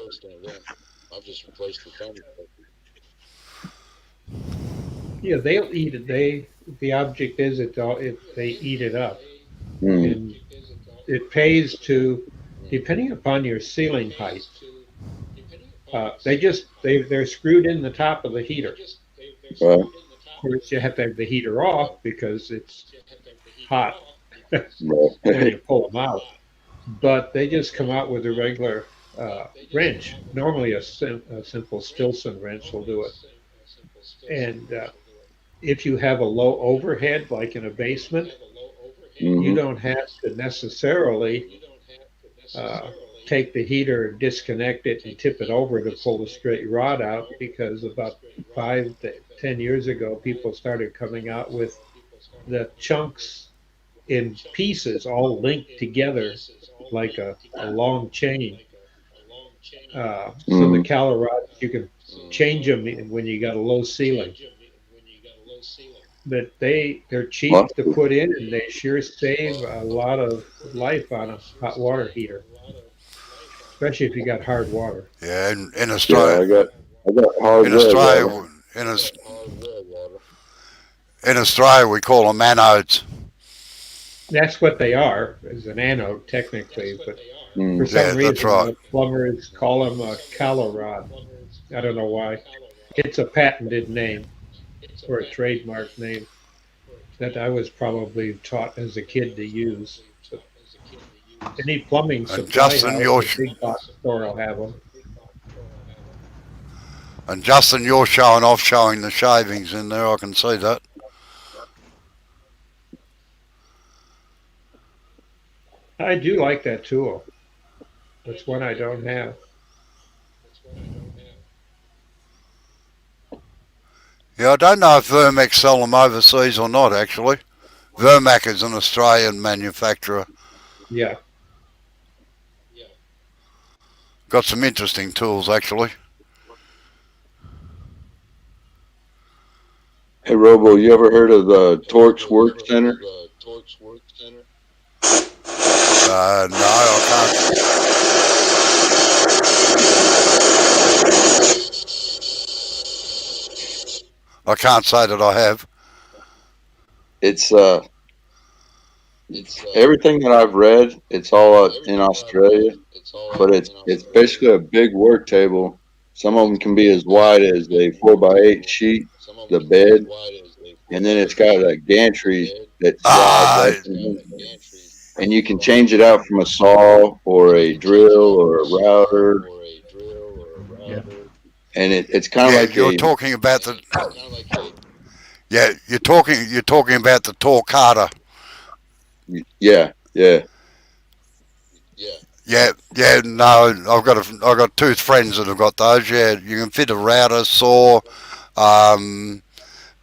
S1: Yeah, they'll eat it. The object is they eat it up, and it pays to, depending upon your ceiling height. They're screwed in the top of the heater.
S2: Right.
S1: Of course, you have to have the heater off because it's hot
S2: Right.
S1: when you pull them out. But they just come out with a regular wrench. Normally, a simple Stilson wrench will do it. And if you have a low overhead, like in a basement, you don't have to necessarily take the heater and disconnect it and tip it over to pull the straight rod out, because about 5 to 10 years ago, people started coming out with the chunks in pieces all linked together like a long chain. So the calow rods, you can change them when you got a low ceiling. But they're cheap to put in, and they sure save a lot of life on a hot water heater, especially if you got hard water.
S7: Yeah, in Australia,
S2: I got hard
S7: in
S2: red
S7: Australia,
S2: water.
S7: in Australia, we call them anodes.
S1: That's what they are, as an anode technically, but for some
S7: Yeah, that's
S1: reason
S7: right.
S1: the plumbers call them a calow rod. I don't know why. It's a patented name or a trademark name that I was probably taught as a kid to use. But any plumbing supply
S7: Justin,
S1: house, a big box store will have them.
S7: And Justin, you're showing off, showing the shavings in there. I can see that.
S1: I do like that tool. That's one I don't have.
S7: Yeah, I don't know if Vermac sell them overseas or not, actually. Vermac is an Australian manufacturer.
S1: Yeah.
S7: Got some interesting tools, actually.
S2: Hey, Robo, you ever heard of the Torx Work Center?
S7: No, I can't. I can't say that I have.
S2: It's everything that I've read. It's all in Australia, but it's basically a big work table. Some of them can be as wide as a 4x8 sheet, the bed, and then it's got a gantry that slides up, and you can change it out from a saw or a drill or a router.
S1: Yeah.
S2: And it's kind of like
S7: you're talking about the. Yeah, you're talking about the torquata.
S2: Yeah.
S7: No, I've got two friends that have got those. Yeah, you can fit a router, saw,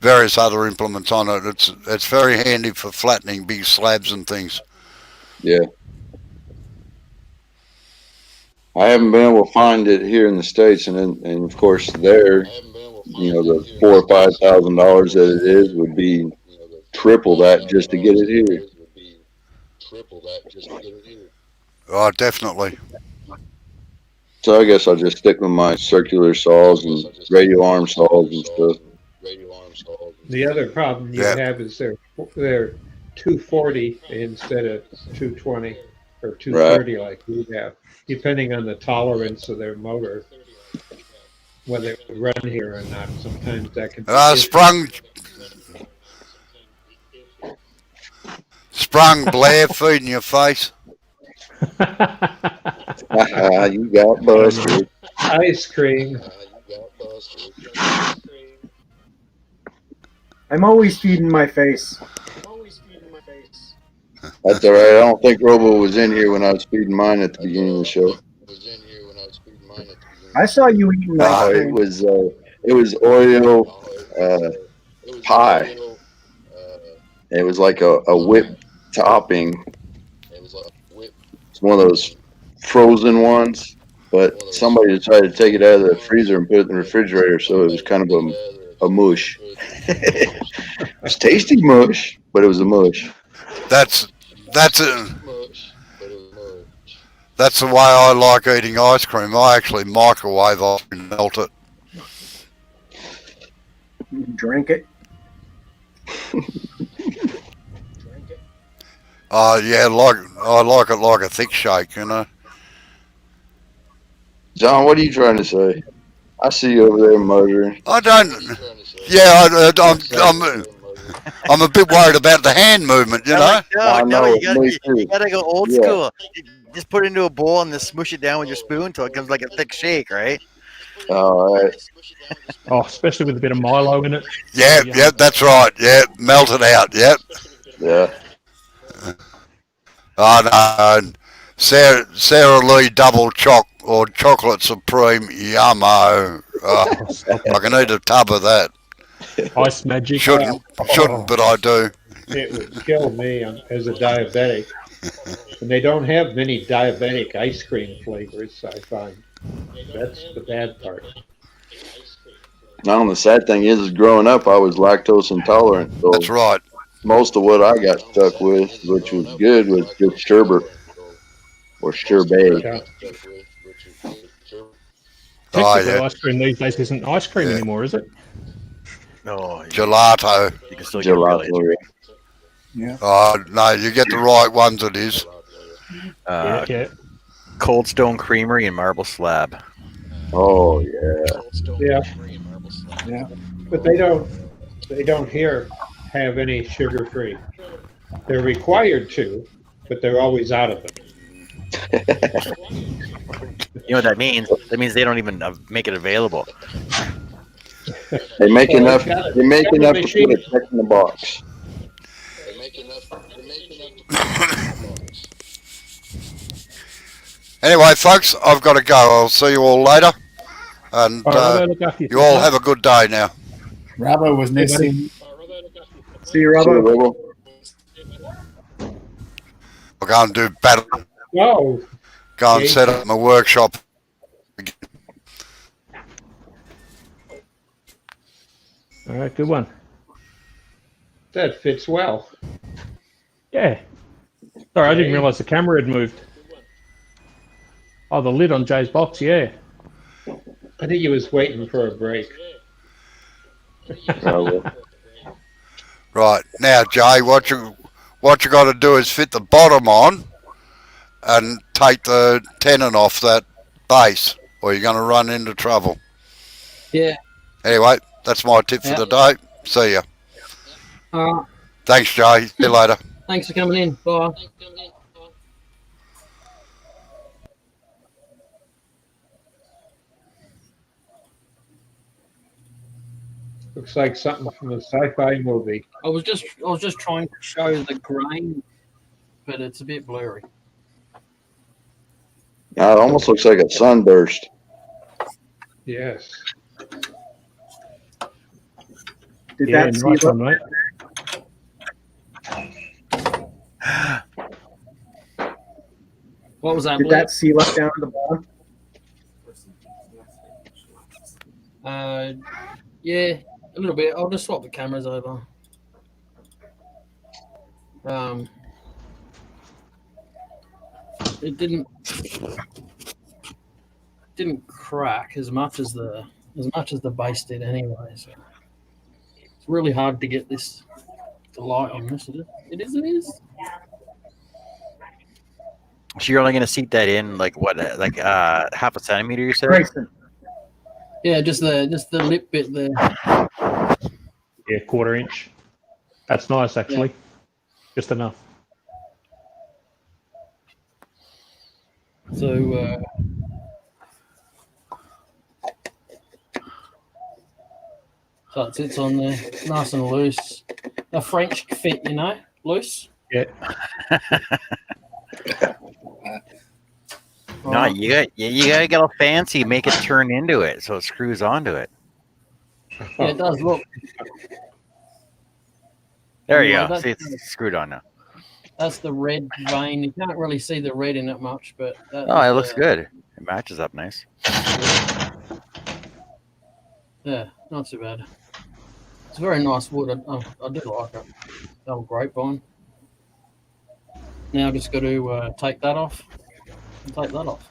S7: various other implements on it. It's very handy for flattening big slabs and things.
S2: Yeah. I haven't been able to find it here in the States, and of course there, the $4,000 or $5,000 that it is would be triple that just to get it here.
S7: Oh, definitely.
S2: So I guess I'll just stick with my circular saws and radial arm saws and stuff.
S1: The other problem you have is they're 240 instead of 220 or 230 like we have, depending on the tolerance of their motor, whether it would run here or not. Sometimes that can be
S7: sprung Blair feeding your face.
S2: You got busted.
S1: Ice cream.
S4: I'm always feeding my face.
S2: That's all right. I don't think Robo was in here when I was feeding mine at the beginning of the show.
S4: I saw you eating ice cream.
S2: It was Oreo pie. It was like a whipped topping. It's one of those frozen ones, but somebody decided to take it out of the freezer and put it in the refrigerator, so it was kind of a mush. It was tasty mush, but it was a mush.
S7: That's the way I like eating ice cream. I actually microwave it and melt it.
S4: Drink it.
S7: Yeah, I like it like a thick shake,
S2: John, what are you trying to say? I see you over there motoring.
S7: I don't. Yeah, I'm a bit worried about the hand movement,
S5: No, you
S2: me too.
S5: gotta go old school. Just put it into a bowl and then smush it down with your spoon until it comes like a thick shake, right?
S2: All right.
S10: Oh, especially with a bit of Milo in it.
S7: Yeah, that's right. Yeah, melt it out. Yep.
S2: Yeah.
S7: Oh no, Sarah Lee double chocolate supreme, yummo. I can eat a tub of that.
S10: Ice magic.
S7: Shouldn't, but I do.
S1: It would kill me as a diabetic. And they don't have many diabetic ice cream flavors, I find. That's the bad part.
S2: Now, the sad thing is growing up, I was lactose intolerant. So
S7: that's right.
S2: Most of what I got stuck with, which was good, was just sherbet or sherbet.
S1: Yeah.
S10: Technically, ice cream these days isn't ice cream anymore, is it?
S5: No.
S7: Gelato.
S5: You can still
S2: Gelato.
S9: Yeah.
S7: Oh no, you get the right ones. It is.
S10: Yeah.
S5: Cold Stone Creamery and Marble Slab.
S2: Oh yeah.
S1: Yeah. But they don't here have any sugar free. They're required to, but they're always out of it.
S5: You know what that means? That means they don't even make it available.
S2: They make enough. They make enough to put a check in the box.
S7: Anyway, folks, I've got to go. I'll see you all later, and you all have a good day now.
S9: Robbo was missing.
S4: See you, Robbo.
S7: I'll go and do battle.
S1: No.
S7: Go and set up my workshop.
S10: All right, good one.
S1: That fits well.
S10: Yeah. Sorry, I didn't realise the camera had moved. Oh, the lid on Jay's box, yeah.
S1: I think he was waiting for a break.
S7: Right now, Jay, what you got to do is fit the bottom on, and take the tenon off that base, or you're going to run into trouble.
S3: Yeah.
S7: Anyway, that's my tip for the day. See ya. Thanks, Jay. See you later.
S3: Thanks for coming in. Bye.
S1: Looks like something from a sci-fi movie.
S3: I was just trying to show the grain, but it's a bit blurry.
S2: It almost looks like a sunburst.
S1: Yes.
S4: Did that
S10: nice one, mate.
S3: What was that?
S4: Did that seal up down at the bottom?
S3: Yeah, a little bit. I'll just swap the cameras over. It didn't crack as much as the base did anyway. So it's really hard to get the light on this. It is.
S5: So you're only going to seat that in like what, like half a centimeter? You said.
S4: Grayson.
S3: Yeah, just the lip bit there.
S10: Yeah, 1/4 inch. That's nice, actually. Just enough.
S3: So so it sits on there, nice and loose. A French fit, loose.
S10: Yeah.
S5: No, you gotta get all fancy, make it turn into it, so it screws onto it.
S3: Yeah, it does look.
S5: There you
S3: Well,
S5: go. See, it's screwed on now.
S3: That's the red vein. You can't really see the red in it much, but
S5: Oh, it looks good. It matches up nice.
S3: Yeah, not too bad. It's a very nice wood. I do like it. Old grapevine. Now I've just got to take that off. Take that off.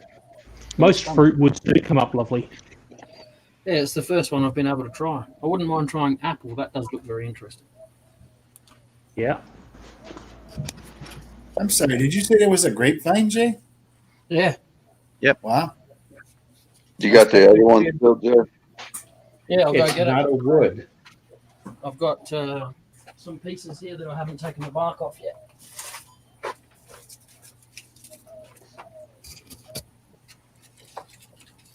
S10: Most fruit woods do come up lovely.
S3: Yeah, it's the first one I've been able to try. I wouldn't mind trying apple. That does look very interesting.
S10: Yeah.
S9: I'm sorry. Did you say there was a grapevine, Jay?
S3: Yeah.
S5: Yep.
S9: Wow.
S2: You got the other one still, Jeff?
S3: Yeah, I'll go
S1: It's
S3: get
S1: not
S3: it.
S1: a wood.
S3: I've got some pieces here that I haven't taken the bark off yet.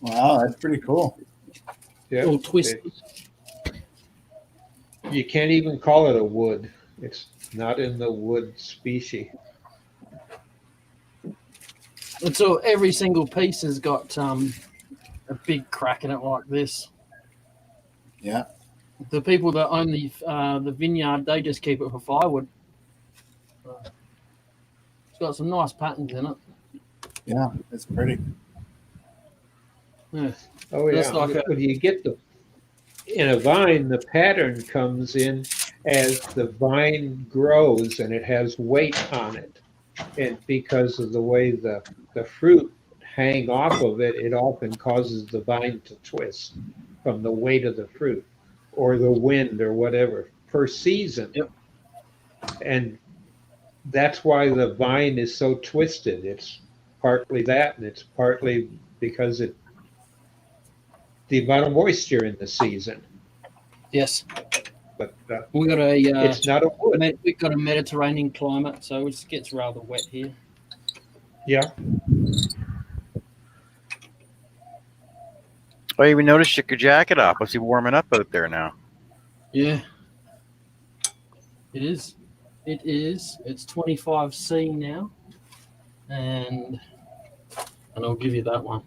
S9: Wow, that's pretty cool.
S1: Yeah,
S3: Little twist.
S1: You can't even call it a wood. It's not in the wood species.
S3: And so every single piece has got a big crack in it like this.
S9: Yeah.
S3: The people that own the vineyard, they just keep it for firewood. It's got some nice patterns in it.
S9: Yeah, it's pretty.
S3: Yeah.
S1: Oh yeah.
S3: That's like
S1: When you get in a vine, the pattern comes in as the vine grows and it has weight on it. And because of the way the fruit hang off of it, it often causes the vine to twist from the weight of the fruit or the wind or whatever per season.
S3: Yep.
S1: And that's why the vine is so twisted. It's partly that, and it's partly because the amount of moisture in the season.
S3: Yes.
S1: But
S3: We got a
S1: it's not a wood.
S3: we've got a Mediterranean climate, so it gets rather wet here.
S1: Yeah.
S5: Oh, you even noticed you took your jacket off. What's he warming up out there now?
S3: Yeah. It is. It is. It's 25C now. And I'll give you that one.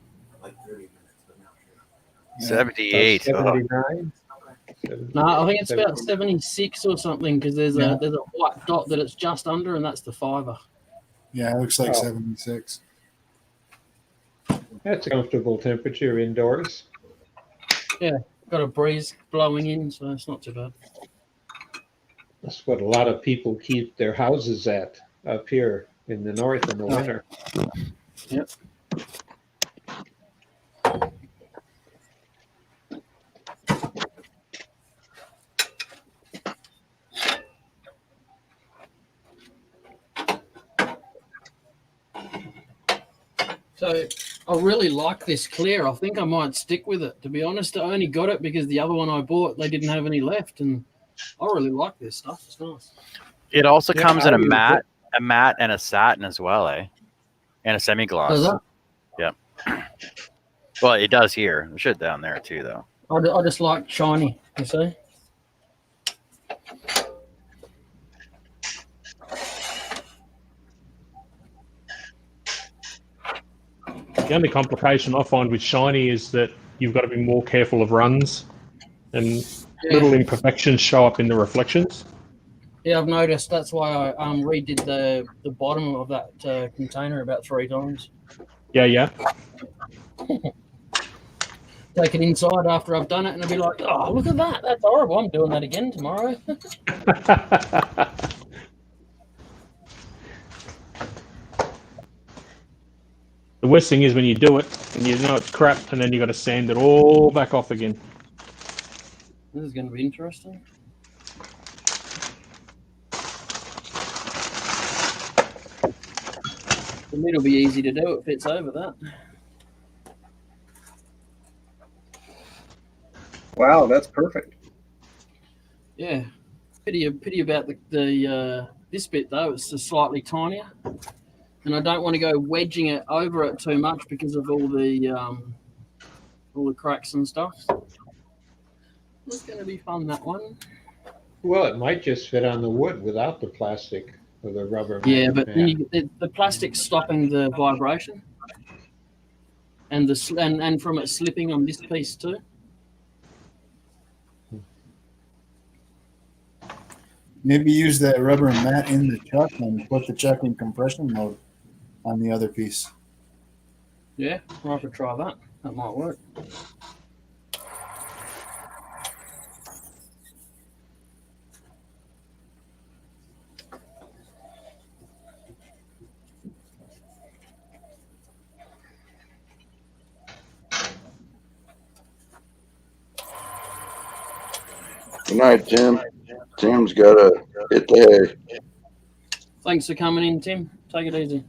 S5: 78. Oh.
S1: 79.
S3: No, I think it's about 76 or something because there's a white dot that it's just under, and that's the 5er.
S9: Yeah, it looks like
S1: Oh.
S9: 76.
S1: That's a comfortable temperature indoors.
S3: Yeah, got a breeze blowing in, so it's not too bad.
S1: That's what a lot of people keep their houses at up here in the north in the winter.
S3: Yep. So I really like this clear. I think I might stick with it. To be honest, I only got it because the other one I bought, they didn't have any left, and I really like this stuff. It's nice.
S5: It also
S1: Yeah,
S5: comes in
S1: I
S5: a
S1: use
S5: matte and a satin as well, eh? And a semi-gloss.
S3: Does that?
S5: Yep. Well, it does here. It should down there too, though.
S3: I just like shiny, you see.
S10: The only complication I find with shiny is that you've got to be more careful of runs, and little imperfections show up in the reflections.
S3: Yeah, I've noticed. That's why I redid the bottom of that container about 3 times.
S10: Yeah, yeah.
S3: take it inside after I've done it, and I'll be like, "Oh, look at that! That's horrible. I'm doing that again tomorrow."
S10: The worst thing is when you do it and you know it's crap, and then you got to sand it all back off again.
S3: This is going to be interesting. For me, it'll be easy to do. It fits over that.
S4: Wow, that's perfect.
S3: Yeah. Pity about the this bit though. It's just slightly tinier, and I don't want to go wedging it over it too much because of all the cracks and stuff. It's going to be fun, that one.
S1: Well, it might just fit on the wood without the plastic or the rubber.
S3: Yeah, but the plastic's stopping the vibration, and and from it slipping on this piece too.
S9: Maybe use that rubber mat in the chuck and put the chuck in compression mode on the other piece.
S3: Yeah, I could try that. That might work.
S2: Good night, Tim. Tim's got to hit the hay.
S3: Thanks for coming in, Tim. Take it easy.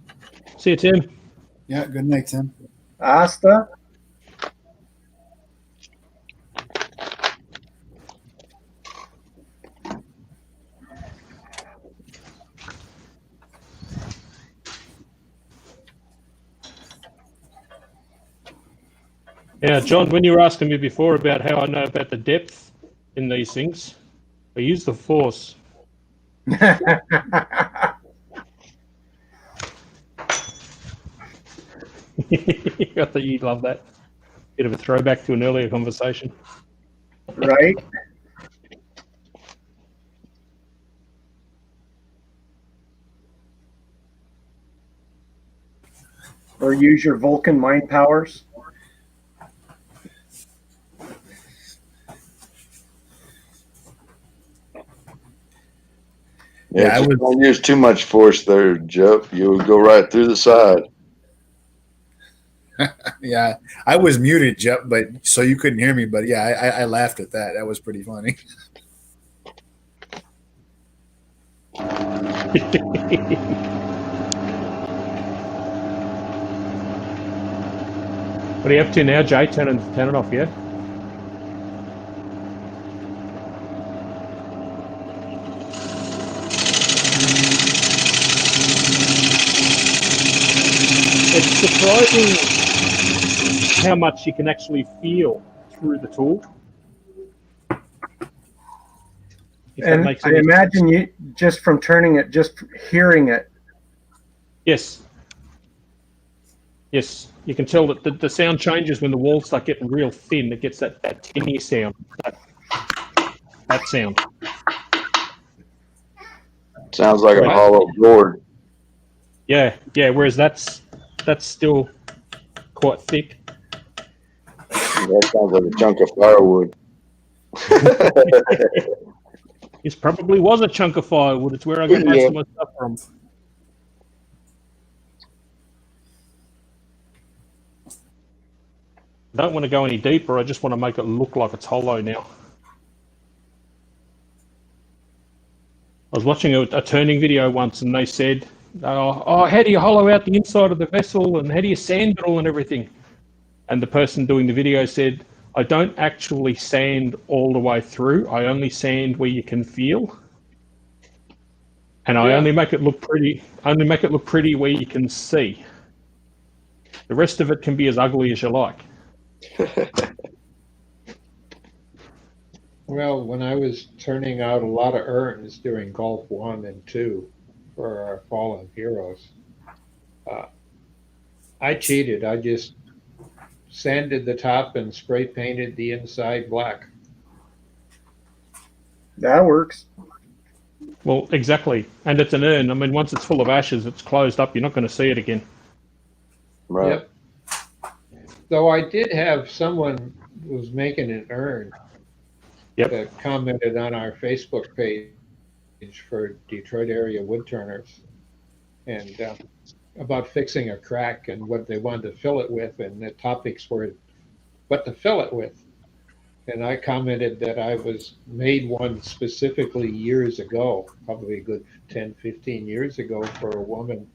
S10: See you, Tim.
S9: Yeah, good night, Tim.
S4: Asta?
S10: Yeah, John, when you were asking me before about how I know about the depth in these things, I use the force. I thought you'd love that. Bit of a throwback to an earlier conversation.
S4: Right? Or use your Vulcan mind powers.
S2: Yeah,
S9: I would
S2: don't use too much force there, Jeff. You'll go right through the side.
S9: Yeah, I was muted, Jeff, but so you couldn't hear me. But yeah, I laughed at that. That was pretty funny.
S10: What are you up to now, Jay? Turn it off, yeah? It's surprising how much you can actually feel through the tool.
S4: And I imagine you, just from turning it, just hearing it.
S10: Yes. Yes, you can tell that the sound changes when the walls start getting real thin. It gets that tinny sound, that sound.
S2: Sounds like a hollow board.
S10: Yeah, whereas that's still quite thick.
S2: That sounds like a chunk of firewood.
S10: This probably was a chunk of firewood. It's where I got most of my stuff from. I don't want to go any deeper. I just want to make it look like it's hollow now. I was watching a turning video once, and they said, "Oh, how do you hollow out the inside of the vessel, and how do you sand it all and everything?" And the person doing the video said, "I don't actually sand all the way through. I only sand where you can feel, and I only make it look pretty. Only make it look pretty where you can see. The rest of it can be as ugly as you like."
S1: Well, when I was turning out a lot of urns during Gulf 1 and 2 for our fallen heroes, I cheated. I just sanded the top and spray painted the inside black.
S4: That works.
S10: Well, exactly. And it's an urn. I mean, once it's full of ashes, it's closed up. You're not going to see it again.
S2: Right.
S1: Yep. Though I did have someone was making an urn
S10: Yep.
S1: that commented on our Facebook page for Detroit area woodturners, and about fixing a crack and what they wanted to fill it with, and the topics were what to fill it with. And I commented that I was made one specifically years ago, probably a good 10, 15 years ago, for a woman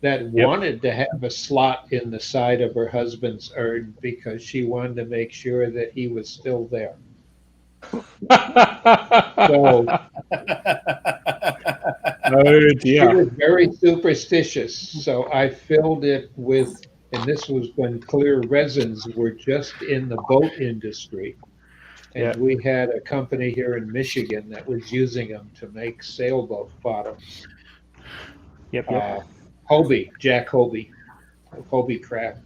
S1: that wanted to have a slot in the side of her husband's urn because she wanted to make sure that he was still there. So
S10: oh
S1: she
S10: dear.
S1: was very superstitious. So I filled it with, and this was when clear resins were just in the boat industry. And we had a company here in Michigan that was using them to make sailboat bottoms.
S10: Yep.
S1: Hobie, Jack Hobie, Hobie Craft.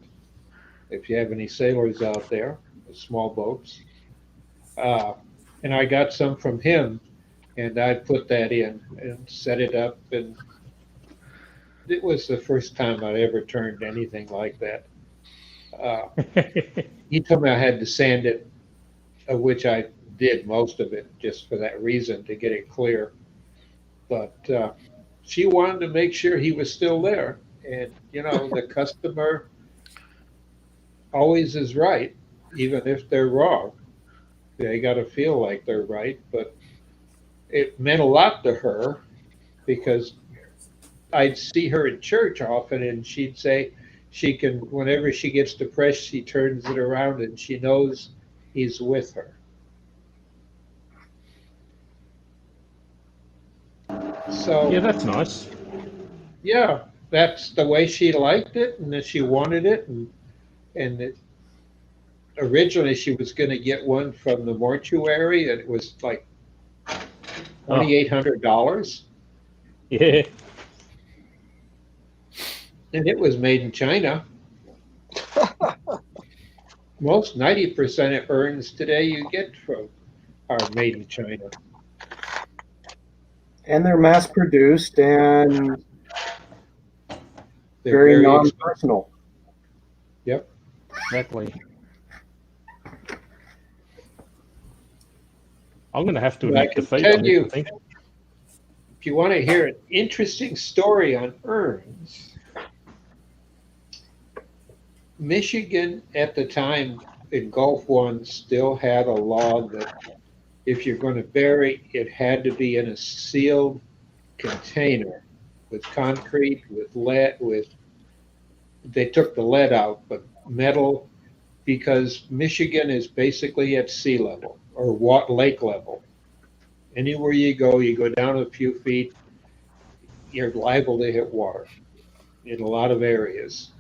S1: If you have any sailors out there, the small boats. And I got some from him, and I put that in and set it up. And it was the first time I ever turned anything like that. He told me I had to sand it, of which I did most of it just for that reason, to get it clear. But she wanted to make sure he was still there. And, you know, the customer always is right, even if they're wrong. They got to feel like they're right. But it meant a lot to her because I'd see her in church often, and she'd say she can, whenever she gets depressed, she turns it around and she knows he's with her. So
S10: Yeah, that's nice.
S1: yeah, that's the way she liked it, and that she wanted it, and it, originally she was going to get one from the mortuary, and it was like $2,800,
S10: Yeah.
S1: and it was made in China. Most 90% of urns today you get from are made in China.
S4: And they're mass produced and
S1: They're
S4: very
S1: very
S4: non-personal.
S1: Yep.
S10: Exactly. I'm going to have to
S1: But I
S10: admit
S1: can
S10: defeat
S1: tell
S10: on
S1: you,
S10: this, I think.
S1: if you want to hear an interesting story on urns, Michigan at the time in Gulf One still had a law that if you're going to bury, it had to be in a sealed container with concrete, with lead, they took the lead out, but metal, because Michigan is basically at sea level or lake level. Anywhere you go down a few feet, you're liable to hit water in a lot of areas.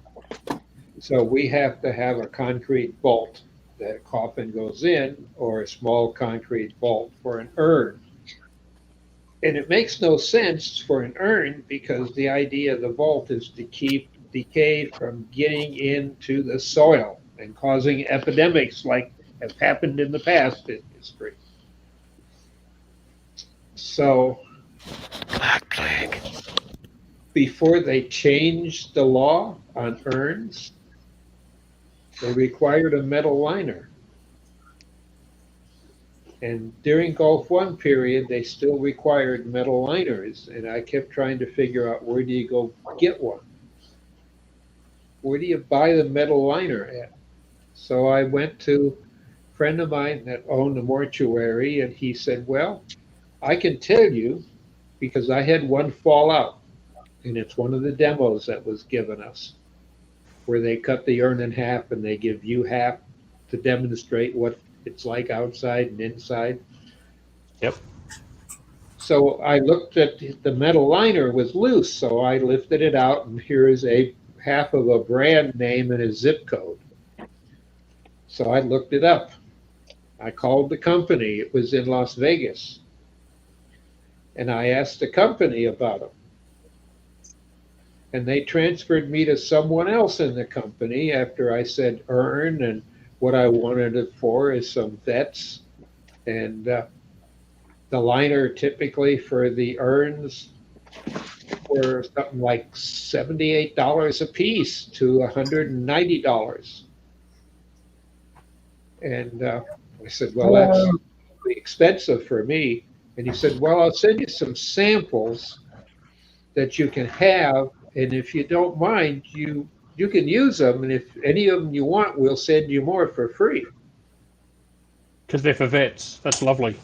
S1: So we have to have a concrete vault that a coffin goes in, or a small concrete vault for an urn. And it makes no sense for an urn because the idea of the vault is to keep decay from getting into the soil and causing epidemics like have happened in the past in history. So
S5: Black Plague.
S1: before they changed the law on urns, they required a metal liner. And during Gulf One period, they still required metal liners. And I kept trying to figure out, where do you go get one? Where do you buy the metal liner at? So I went to a friend of mine that owned a mortuary, and he said, well, I can tell you because I had one fall out. And it's one of the demos that was given us, where they cut the urn in half and they give you half to demonstrate what it's like outside and inside.
S10: Yep.
S1: So I looked at the metal liner was loose, so I lifted it out, and here is a half of a brand name and a zip code. So I looked it up. I called the company. It was in Las Vegas. And I asked the company about them. And they transferred me to someone else in the company after I said urn, and what I wanted it for is some vets. And the liner typically for the urns were something like $78 a piece to $190. And I said, well, that's expensive for me. And he said, well, I'll send you some samples that you can have. And if you don't mind, you can use them. And if any of them you want, we'll send you more for free.
S10: Because they're for vets. That's lovely.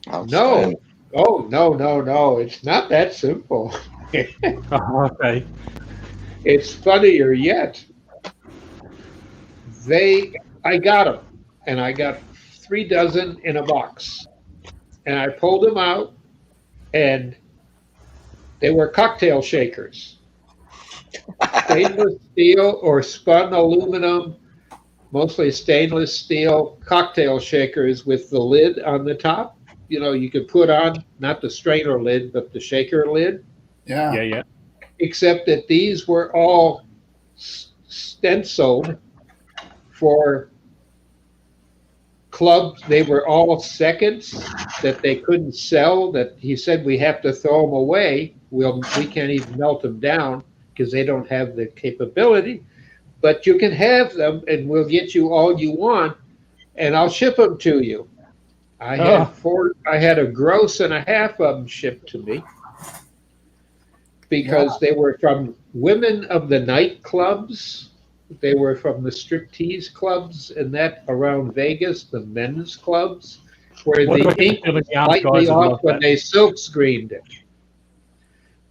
S1: No. Oh, no. It's not that simple.
S10: Oh, okay.
S1: It's funnier yet. I got them, and I got 3 dozen in a box. And I pulled them out, and they were cocktail shakers. Stainless steel or spun aluminum, mostly stainless steel cocktail shakers with the lid on the top. You know, you could put on, not the strainer lid, but the shaker lid.
S10: Yeah.
S1: Except that these were all stenciled for clubs. They were all seconds that they couldn't sell, that he said we have to throw them away. We can't even melt them down because they don't have the capability. But you can have them, and we'll get you all you want, and I'll ship them to you. I had a gross and a half of them shipped to me because they were from women of the nightclubs. They were from the striptease clubs and that around Vegas, the men's clubs, where the ink was slightly off when they silk screened it.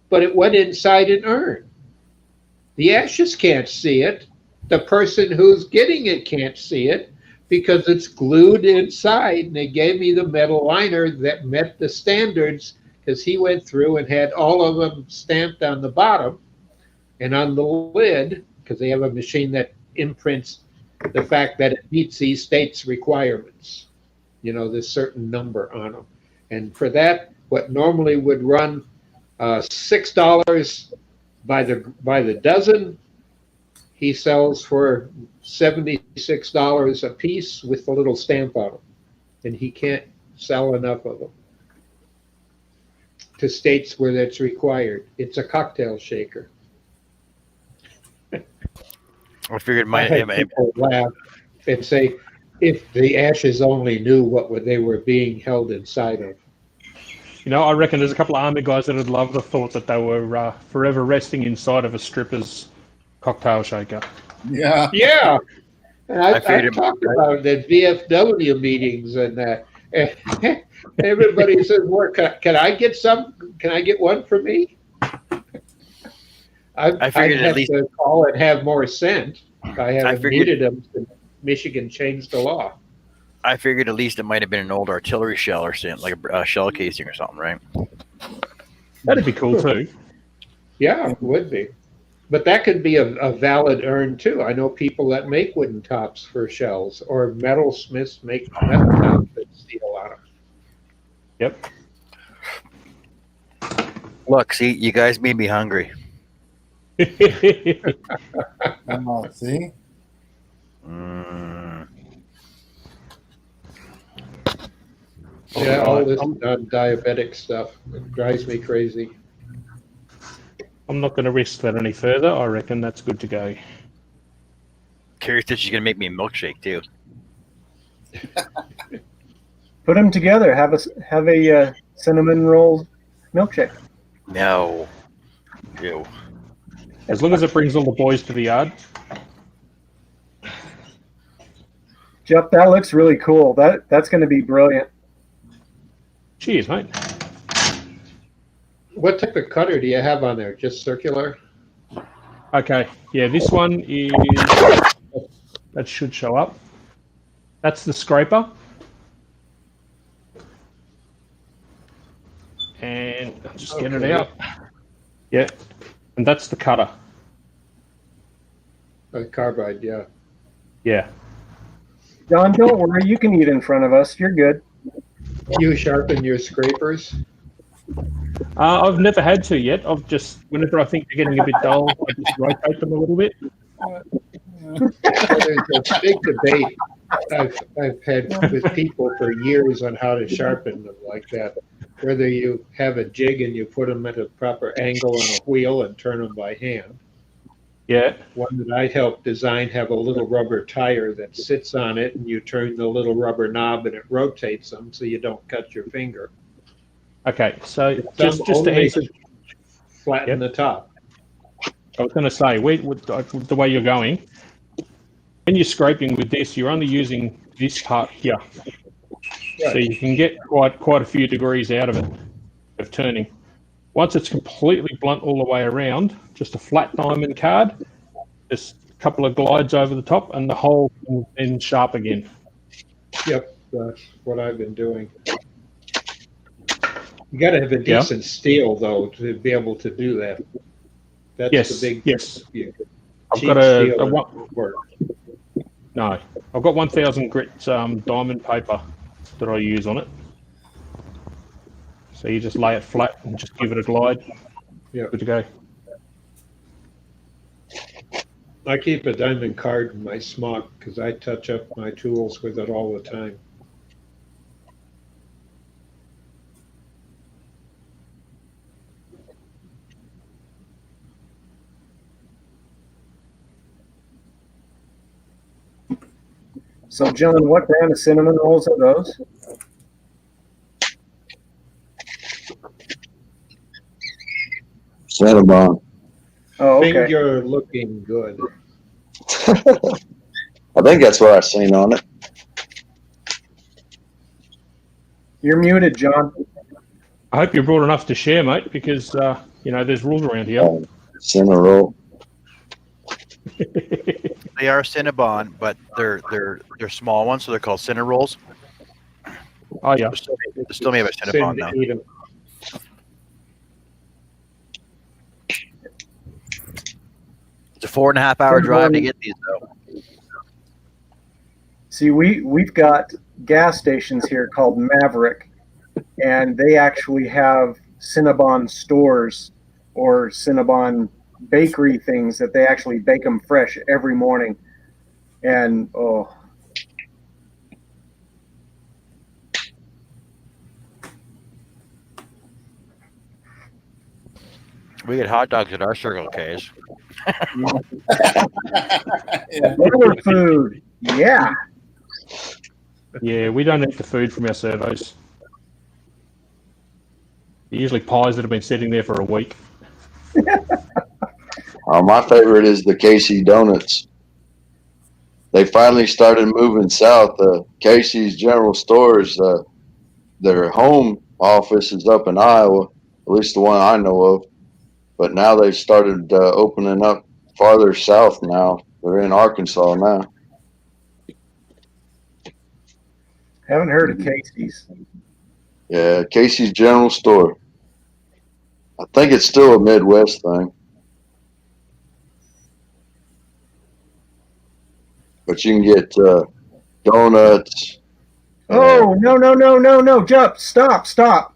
S1: But it went inside an urn. The ashes can't see it. The person who's getting it can't see it because it's glued inside. And they gave me the metal liner that met the standards because he went through and had all of them stamped on the bottom and on the lid, because they have a machine that imprints the fact that it meets these states' requirements. You know, there's a certain number on them. And for that, what normally would run $6 by the dozen, he sells for $76 a piece with a little stamp on them. And he can't sell enough of them to states where that's required. It's a cocktail shaker.
S5: I figured
S1: people laugh and say, if the ashes only knew what they were being held inside of.
S10: You know, I reckon there's a couple of army guys that would love the thought that they were forever resting inside of a stripper's cocktail shaker.
S9: Yeah.
S1: Yeah. And I talked about it at VFW meetings and that. Everybody says, "Well, can I get some? Can I get one for me?" I figured had to call and have more sent. I haven't needed them since Michigan changed the law.
S5: I figured at least it might have been an old artillery shell or something, like a shell casing or something, right?
S10: That'd be cool too.
S1: Yeah, it would be. But that could be a valid urn too. I know people that make wooden tops for shells, or metalsmiths make metal tops that steel on them.
S10: Yep.
S5: Look, see, you guys made me hungry.
S9: Oh, see?
S1: Yeah, all this non-diabetic stuff, it drives me crazy.
S10: I'm not going to risk that any further. I reckon that's good to go.
S5: Curious that she's going to make me a milkshake too.
S4: Put them together. Have a cinnamon roll milkshake.
S5: No. Ew.
S10: As long as it brings all the boys to the yard.
S4: Jeff, that looks really cool. That's going to be brilliant.
S10: Cheers, mate.
S1: What type of cutter do you have on there? Just circular?
S10: Okay. Yeah, this one is... That should show up. That's the scraper. And I'll just get it out. Yeah. And that's the cutter.
S1: Carbide, yeah.
S10: Yeah.
S4: John, don't worry. You can eat in front of us. You're good.
S1: You sharpen your scrapers?
S10: I've never had to yet. I've just, whenever I think they're getting a bit dull, I just rotate them a little bit.
S1: There's a big debate I've had with people for years on how to sharpen them like that. Whether you have a jig and you put them at a proper angle on a wheel and turn them by hand,
S10: Yeah.
S1: One that I helped design have a little rubber tire that sits on it, and you turn the little rubber knob and it rotates them so you don't cut your finger.
S10: Okay. So
S1: Some
S10: just to
S1: only
S10: answer,
S1: flatten the top.
S10: I was going to say, with the way you're going, when you're scraping with this, you're only using this part here, so
S1: Right.
S10: you can get quite a few degrees out of it of turning. Once it's completely blunt all the way around, just a flat diamond card, just a couple of glides over the top, and the whole thing then sharp again.
S1: Yep, that's what I've been doing. You got to have a decent steel, though, to be able to do that. That's the big
S10: I've
S1: cheap
S10: got
S1: steel work.
S10: No, I've got 1000 grit diamond paper that I use on it. So you just lay it flat and just give it a glide.
S1: Yeah.
S10: Good to go.
S1: I keep a diamond card in my smock because I touch up my tools with it all the time.
S4: So, John, what brand of cinnamon rolls are those?
S2: Cinnabon.
S4: Oh, okay.
S1: Finger looking good.
S2: I think that's what I've seen on it.
S4: You're muted, John.
S10: I hope you're broad enough to share, mate, because there's rules around here.
S2: Cinnamon roll.
S5: They are Cinnabon, but they're small ones, so they're called Cinna rolls.
S10: Oh yeah.
S5: They're still made by Cinnabon though. It's a 4.5 hour drive to get these though.
S4: See, we've got gas stations here called Maverick, and they actually have Cinnabon stores or Cinnabon bakery things that they actually bake them fresh every morning. And
S5: we get hot dogs at our Circle K's.
S4: Burger food, yeah.
S10: Yeah, we don't eat the food from our servos. Usually pies that have been sitting there for a week.
S2: My favorite is the Casey Donuts. They finally started moving south. Casey's General Stores, their home office is up in Iowa, at least the one I know of. But now they've started opening up farther south now. They're in Arkansas now.
S4: Haven't heard of Casey's.
S2: Yeah, Casey's General Store. I think it's still a Midwest thing. But you can get donuts.
S4: Oh, no. Jump, stop.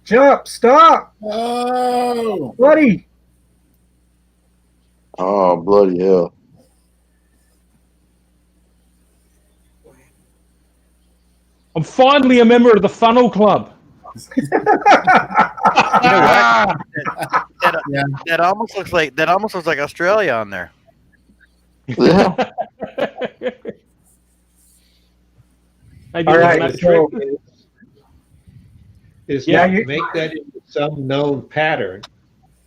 S4: Jump, stop.
S9: Oh,
S4: Buddy.
S2: Oh, bloody hell.
S10: I'm finally a member of the Funnel Club.
S5: You know what? That almost looks like Australia on there.
S2: Yeah.
S10: Maybe
S4: All right,
S10: that
S4: so
S1: Is
S10: Yeah,
S1: to make that into some known pattern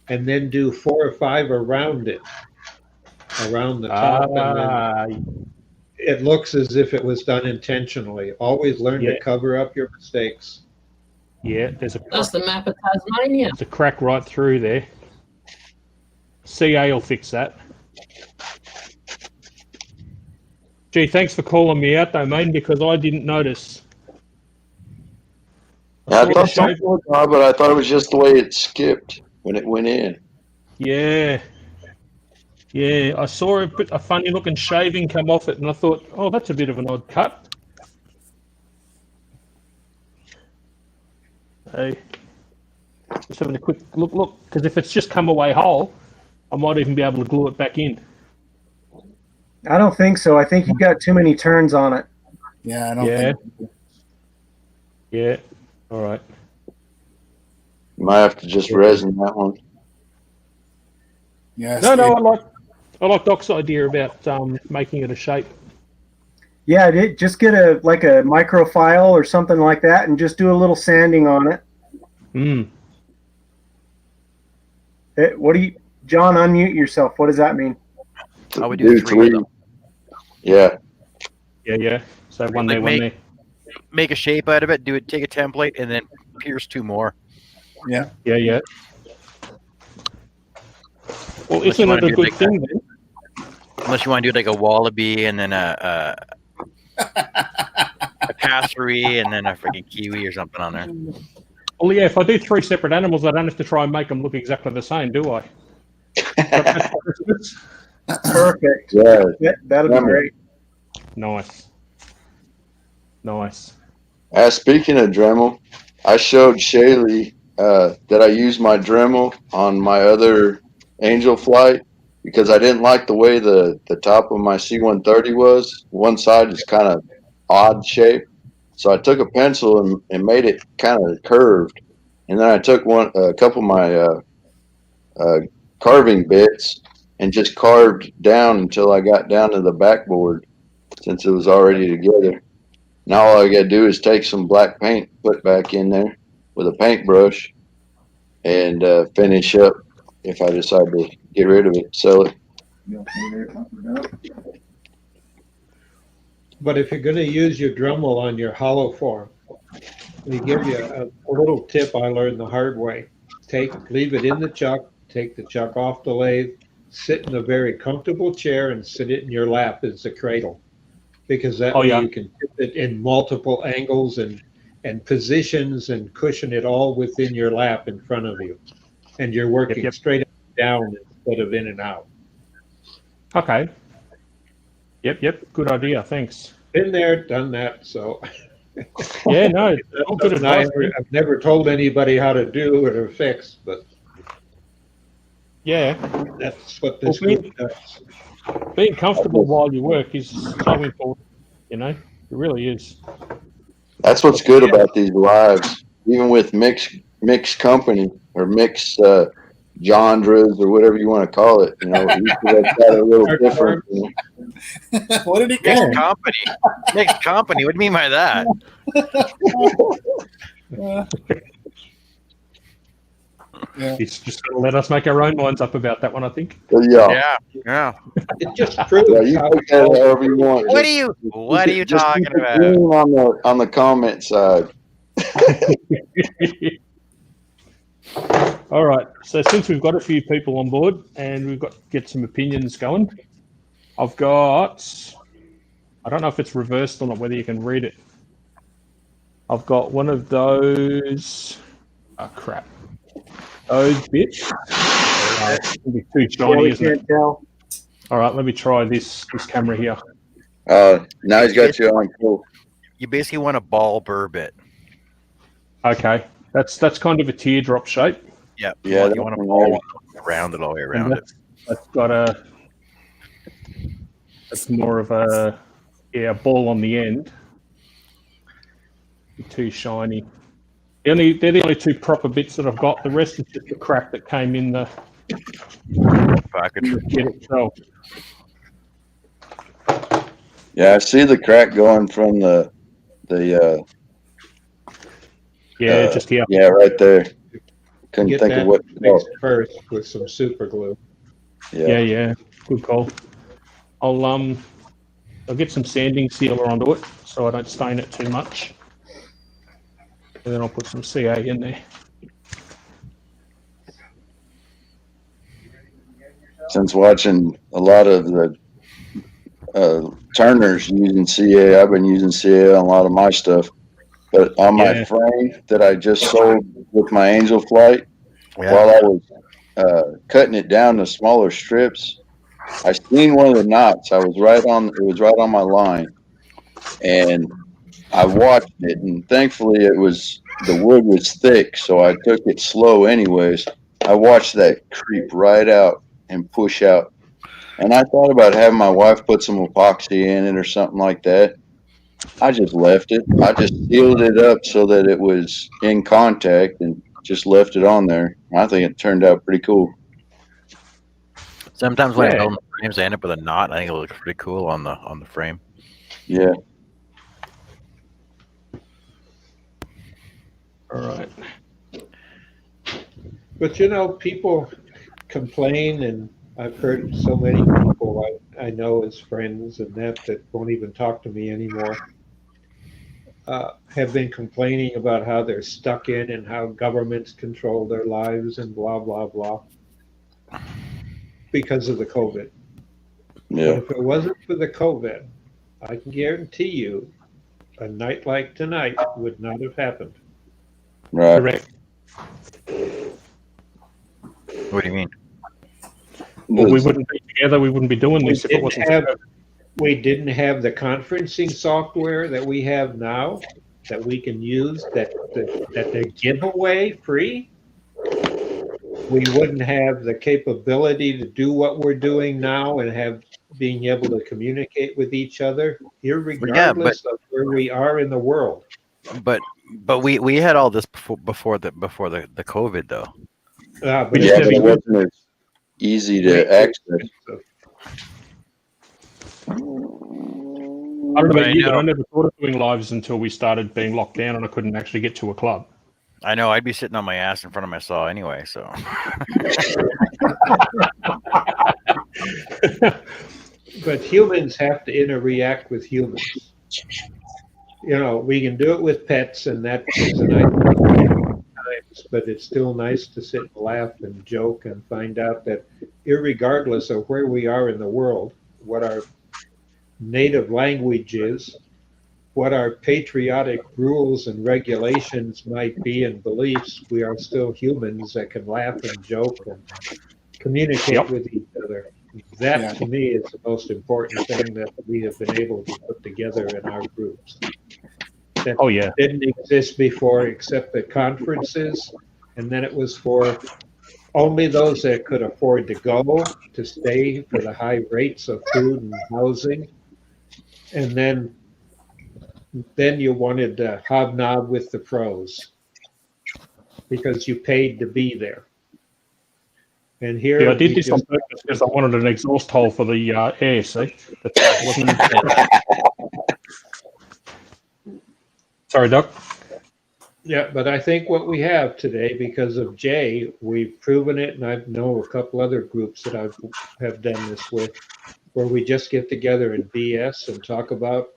S1: and then do 4 or 5 around it, around the top, and then it looks as if it was done intentionally. Always learn to cover up your mistakes.
S10: Yeah, there's
S3: That's the map of Tasmania.
S10: a crack right through there. CA will fix that. Gee, thanks for calling me out though, mate, because I didn't notice.
S2: I thought something was odd, but I thought it was just the way it skipped when it went in.
S10: Yeah. Yeah, I saw a funny looking shaving come off it, and I thought, oh, that's a bit of an odd cut. Hey, just having a quick look, because if it's just come away whole, I might even be able to glue it back in.
S4: I don't think so. I think you got too many turns on it.
S9: yeah, I don't
S10: Yeah.
S9: think.
S10: Yeah. All right.
S2: You might have to just resin that one.
S9: Yes.
S10: No, I like Doc's idea about making it a shape.
S4: Yeah, just get a microfile or something like that, and just do a little sanding on it.
S10: Mm.
S4: What do you, John? Unmute yourself. What does that mean?
S5: I would do three of them.
S2: Yeah.
S10: Yeah. So one
S5: Like
S10: there, one there.
S5: Make a shape out of it. Take a template, and then pierce 2 more.
S9: Yeah.
S10: Yeah. Well,
S5: Unless you
S10: isn't
S5: wanna
S10: it a
S5: do
S10: good
S5: like
S10: thing then?
S5: Unless you want to do like a wallaby, and then a passery, and then a freaking kiwi or something on there.
S10: Well, yeah, if I do 3 separate animals, I don't have to try and make them look exactly the same, do I?
S4: Perfect.
S2: Yeah.
S4: That'll be great.
S10: Nice.
S2: Speaking of Dremel, I showed Shaylee that I used my Dremel on my other Angel flight because I didn't like the way the top of my C-130 was. One side is kind of odd shape. So I took a pencil and made it kind of curved. And then I took a couple of my carving bits and just carved down until I got down to the backboard since it was already together. Now all I got to do is take some black paint, put back in there with a paintbrush, and finish up if I decide to get rid of it, sell it.
S1: But if you're going to use your Dremel on your hollow form, we give you a little tip I learned the hard way. Leave it in the chuck, take the chuck off the lathe, sit in a very comfortable chair and sit it in your lap as a cradle. Because that way you can tip it in multiple angles and positions and cushion it all within your lap in front of you. And you're working straight up and down instead of in and out.
S10: Okay. Yep. Good idea. Thanks.
S1: Been there, done that. So
S10: yeah, no, all good advice.
S1: I've never told anybody how to do it or fix, but
S10: yeah,
S1: that's what this group does.
S10: Being comfortable while you work is so important. It really is.
S2: That's what's good about these lives, even with mixed company or mixed genres or whatever you want to call it. Each of us got a little different.
S9: What did he
S5: call
S9: it?
S5: Company. Mixed company. What do you mean by that?
S10: He's just going to let us make our own minds up about that one, I think.
S2: Yeah.
S1: It just proves
S2: you
S1: how
S2: take that however you want.
S5: What are you talking about?
S2: On the comment side.
S10: All right. So since we've got a few people on board and we've got to get some opinions going, I've got, I don't know if it's reversed or not, whether you can read it. I've got one of those, those bits. It's going to be too shiny, isn't it?
S4: Tell.
S10: All right, let me try this camera here.
S2: Now he's got you on cool.
S5: You basically want a ball burr bit.
S10: Okay, that's kind of a teardrop shape.
S5: Yeah,
S2: yeah.
S5: You want a ball around it all the way around it.
S10: That's got that's more of a ball on the end. Too shiny. They're the only two proper bits that I've got. The rest is just the crack that came in the
S5: package.
S10: Itself.
S2: Yeah, I see the crack going from the
S10: just here.
S2: Yeah, right there. Couldn't
S1: Get
S2: think
S1: that
S2: of what.
S1: fixed first with some super glue.
S10: Yeah. Good call. I'll get some sanding sealer onto it so I don't stain it too much. And then I'll put some CA in there.
S2: Since watching a lot of the Turners using CA, I've been using CA on a lot of my stuff. But on my frame that I just sold with my Angel Flight, while I was cutting it down to smaller strips, I seen one of the knots. It was right on my line, and I watched it, and thankfully the wood was thick, so I took it slow anyways. I watched that creep right out and push out. And I thought about having my wife put some epoxy in it or something like that. I just left it. I just sealed it up so that it was in contact and just left it on there. I think it turned out pretty cool.
S5: Sometimes when I
S10: Yeah.
S5: build the frames, I end up with a knot. I think it looks pretty cool on the frame.
S2: Yeah.
S10: All right.
S1: But you know, people complain, and I've heard so many people I know as friends and that won't even talk to me anymore, have been complaining about how they're stuck in and how governments control their lives and blah, blah, blah because of the COVID. But
S2: Yeah.
S1: if it wasn't for the COVID, I can guarantee you a night like tonight would not have happened.
S2: Right.
S10: Correct.
S5: What do you mean?
S10: Well, we wouldn't be together. We wouldn't be doing this if it wasn't for COVID.
S1: We didn't have the conferencing software that we have now that we can use that they give away free. We wouldn't have the capability to do what we're doing now and have being able to communicate with each other, irregardless of where we are in the world.
S5: But we had all this before the COVID though.
S1: But
S10: We
S2: Yeah,
S10: just
S2: but it
S10: never
S2: wasn't as easy to access.
S10: I don't know about you, but I never thought of doing lives until we started being locked down and I couldn't actually get to a club.
S5: I know. I'd be sitting on my ass in front of my saw anyway. So.
S1: But humans have to interact with humans. You know, we can do it with pets, and that is a nice times, but it's still nice to sit and laugh and joke and find out that irregardless of where we are in the world, what our native language is, what our patriotic rules and regulations might be and beliefs, we are still humans that can laugh and joke and communicate with each other. That, to me, is the most important thing that we have been able to put together in our groups. That didn't exist before except the conferences, and then it was for only those that could afford to go, to stay for the high rates of food and housing. And then you wanted to hobnob with the pros because you paid to be there. And here,
S10: I did this on purpose because I wanted an exhaust hole for the air. See, that wasn't. Sorry, Doc.
S1: Yeah, but I think what we have today, because of Jay, we've proven it, and I know a couple other groups that I have done this with, where we just get together and BS and talk about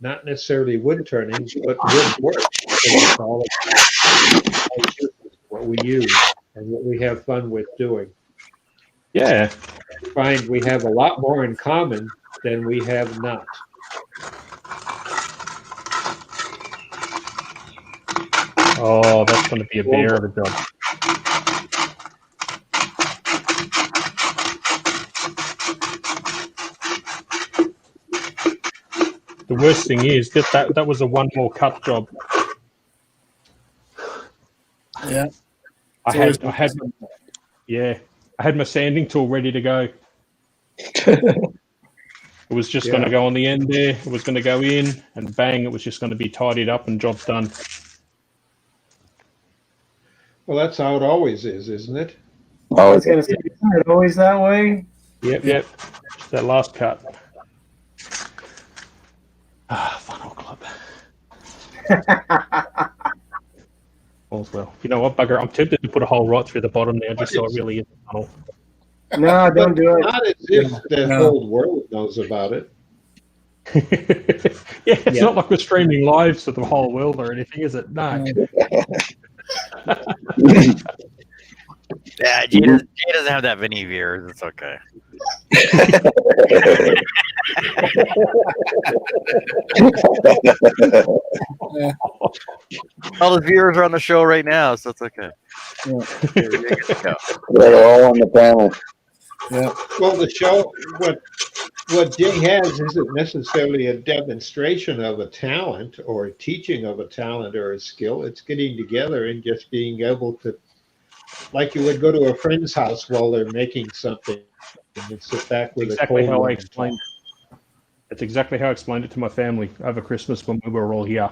S1: not necessarily wood turning, but wood work. It's all what we use and what we have fun with doing.
S10: Yeah.
S1: I find we have a lot more in common than we have not.
S10: Oh, that's going to be a bear of a job. The worst thing is that was a one more cut job.
S9: Yeah.
S10: I had my sanding tool ready to go. It was just going to go on the end there. It was going to go in, and bang, it was just going to be tidied up and job's done.
S1: Well, that's how it always is, isn't it?
S4: I was going to say, isn't it always that way?
S10: Yep. Just that last cut. Funnel club. All's well. You know what, bugger? I'm tempted to put a hole right through the bottom there just so it really is a tunnel.
S4: No, don't do it.
S1: Not as if the whole world knows about it.
S10: It's not like we're streaming live to the whole world or anything, is it? No.
S5: Yeah, Jay doesn't have that many viewers. It's okay. All the viewers are on the show right now, so it's okay.
S2: They're all on the panel.
S9: Yeah.
S1: Well, the show, what Jay has isn't necessarily a demonstration of a talent or a teaching of a talent or a skill. It's getting together and just being able to, like you would go to a friend's house while they're making something and sit back with a cold one.
S10: That's exactly how I explained it to my family over Christmas when we were all here.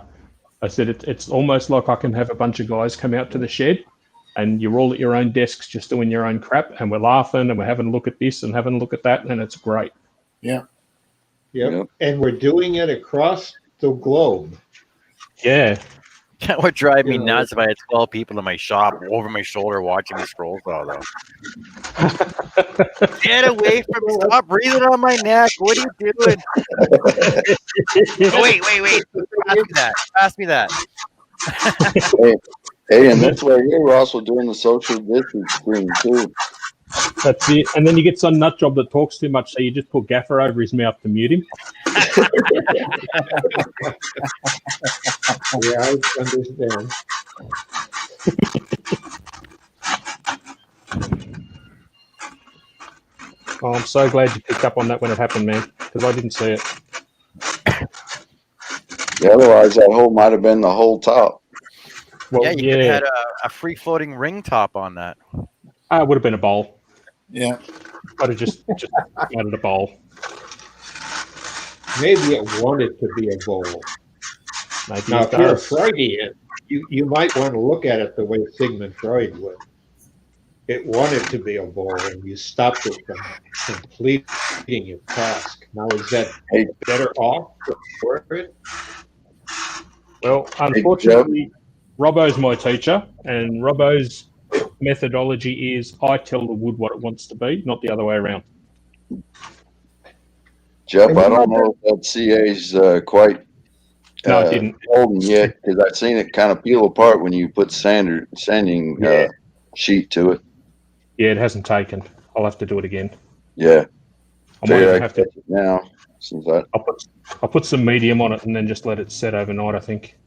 S10: I said it's almost like I can have a bunch of guys come out to the shed and you're all at your own desks just doing your own crap, and we're laughing and we're having a look at this and having a look at that, and it's great.
S9: Yeah.
S1: Yep. And we're doing it across the globe.
S10: Yeah.
S5: That would drive me nuts if I had 12 people in my shop over my shoulder watching me scroll saw, though. Get away from me. Stop breathing on my neck. What are you doing? Oh, wait. Pass me that.
S2: Hey, and that's why we're also doing the social distance screen too.
S10: That's it. And then you get some nut job that talks too much, so you just put Gaffer over his mouth to mute him.
S1: Yeah, I understand.
S10: Oh, I'm so glad you picked up on that when it happened, man, because I didn't see it.
S2: Yeah, otherwise, that hole might have been the whole top.
S10: Well,
S5: Yeah, you could have had a free floating ring top on that.
S10: It would have been a bowl.
S9: Yeah.
S10: I'd have just added a bowl.
S1: Maybe it wanted to be a bowl.
S10: Maybe
S1: Now,
S10: it
S1: if you're a
S10: does.
S1: Freudian, you might want to look at it the way Sigmund Freud would. It wanted to be a bowl, and you stopped it from completing its task. Now, is that better off for it?
S10: Well, unfortunately, Robbo's my teacher, and Robbo's methodology is I tell the wood what it wants to be, not the other way around.
S2: Jeff, I don't know if that CA's quite
S10: No, it didn't.
S2: golden yet, because I've seen it kind of peel apart when you put sanding sheet to it.
S10: Yeah, it hasn't taken. I'll have to do it again.
S2: Yeah.
S10: I might even have to.
S2: Now, since
S10: I'll put some medium on it and then just let it set overnight, I think.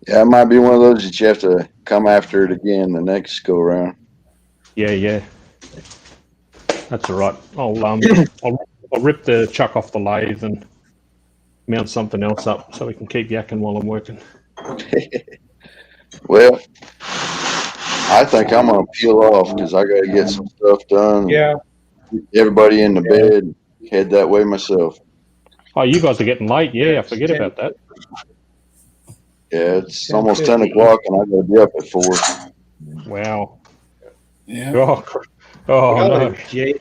S2: Yeah, it might be one of those that you have to come after it again the next go around.
S10: Yeah. That's all right. I'll rip the chuck off the lathe and mount something else up so we can keep yakking while I'm working.
S2: Well, I think I'm gonna peel off because I gotta get some stuff done.
S1: Yeah.
S2: Everybody in the bed, head that way myself.
S10: Oh, you guys are getting late. Yeah, I forget about that.
S2: Yeah, it's almost 10 o'clock and I gotta be up at 4.
S10: Wow.
S9: Yeah.
S10: Oh
S1: Well,
S10: no.
S1: if Jay,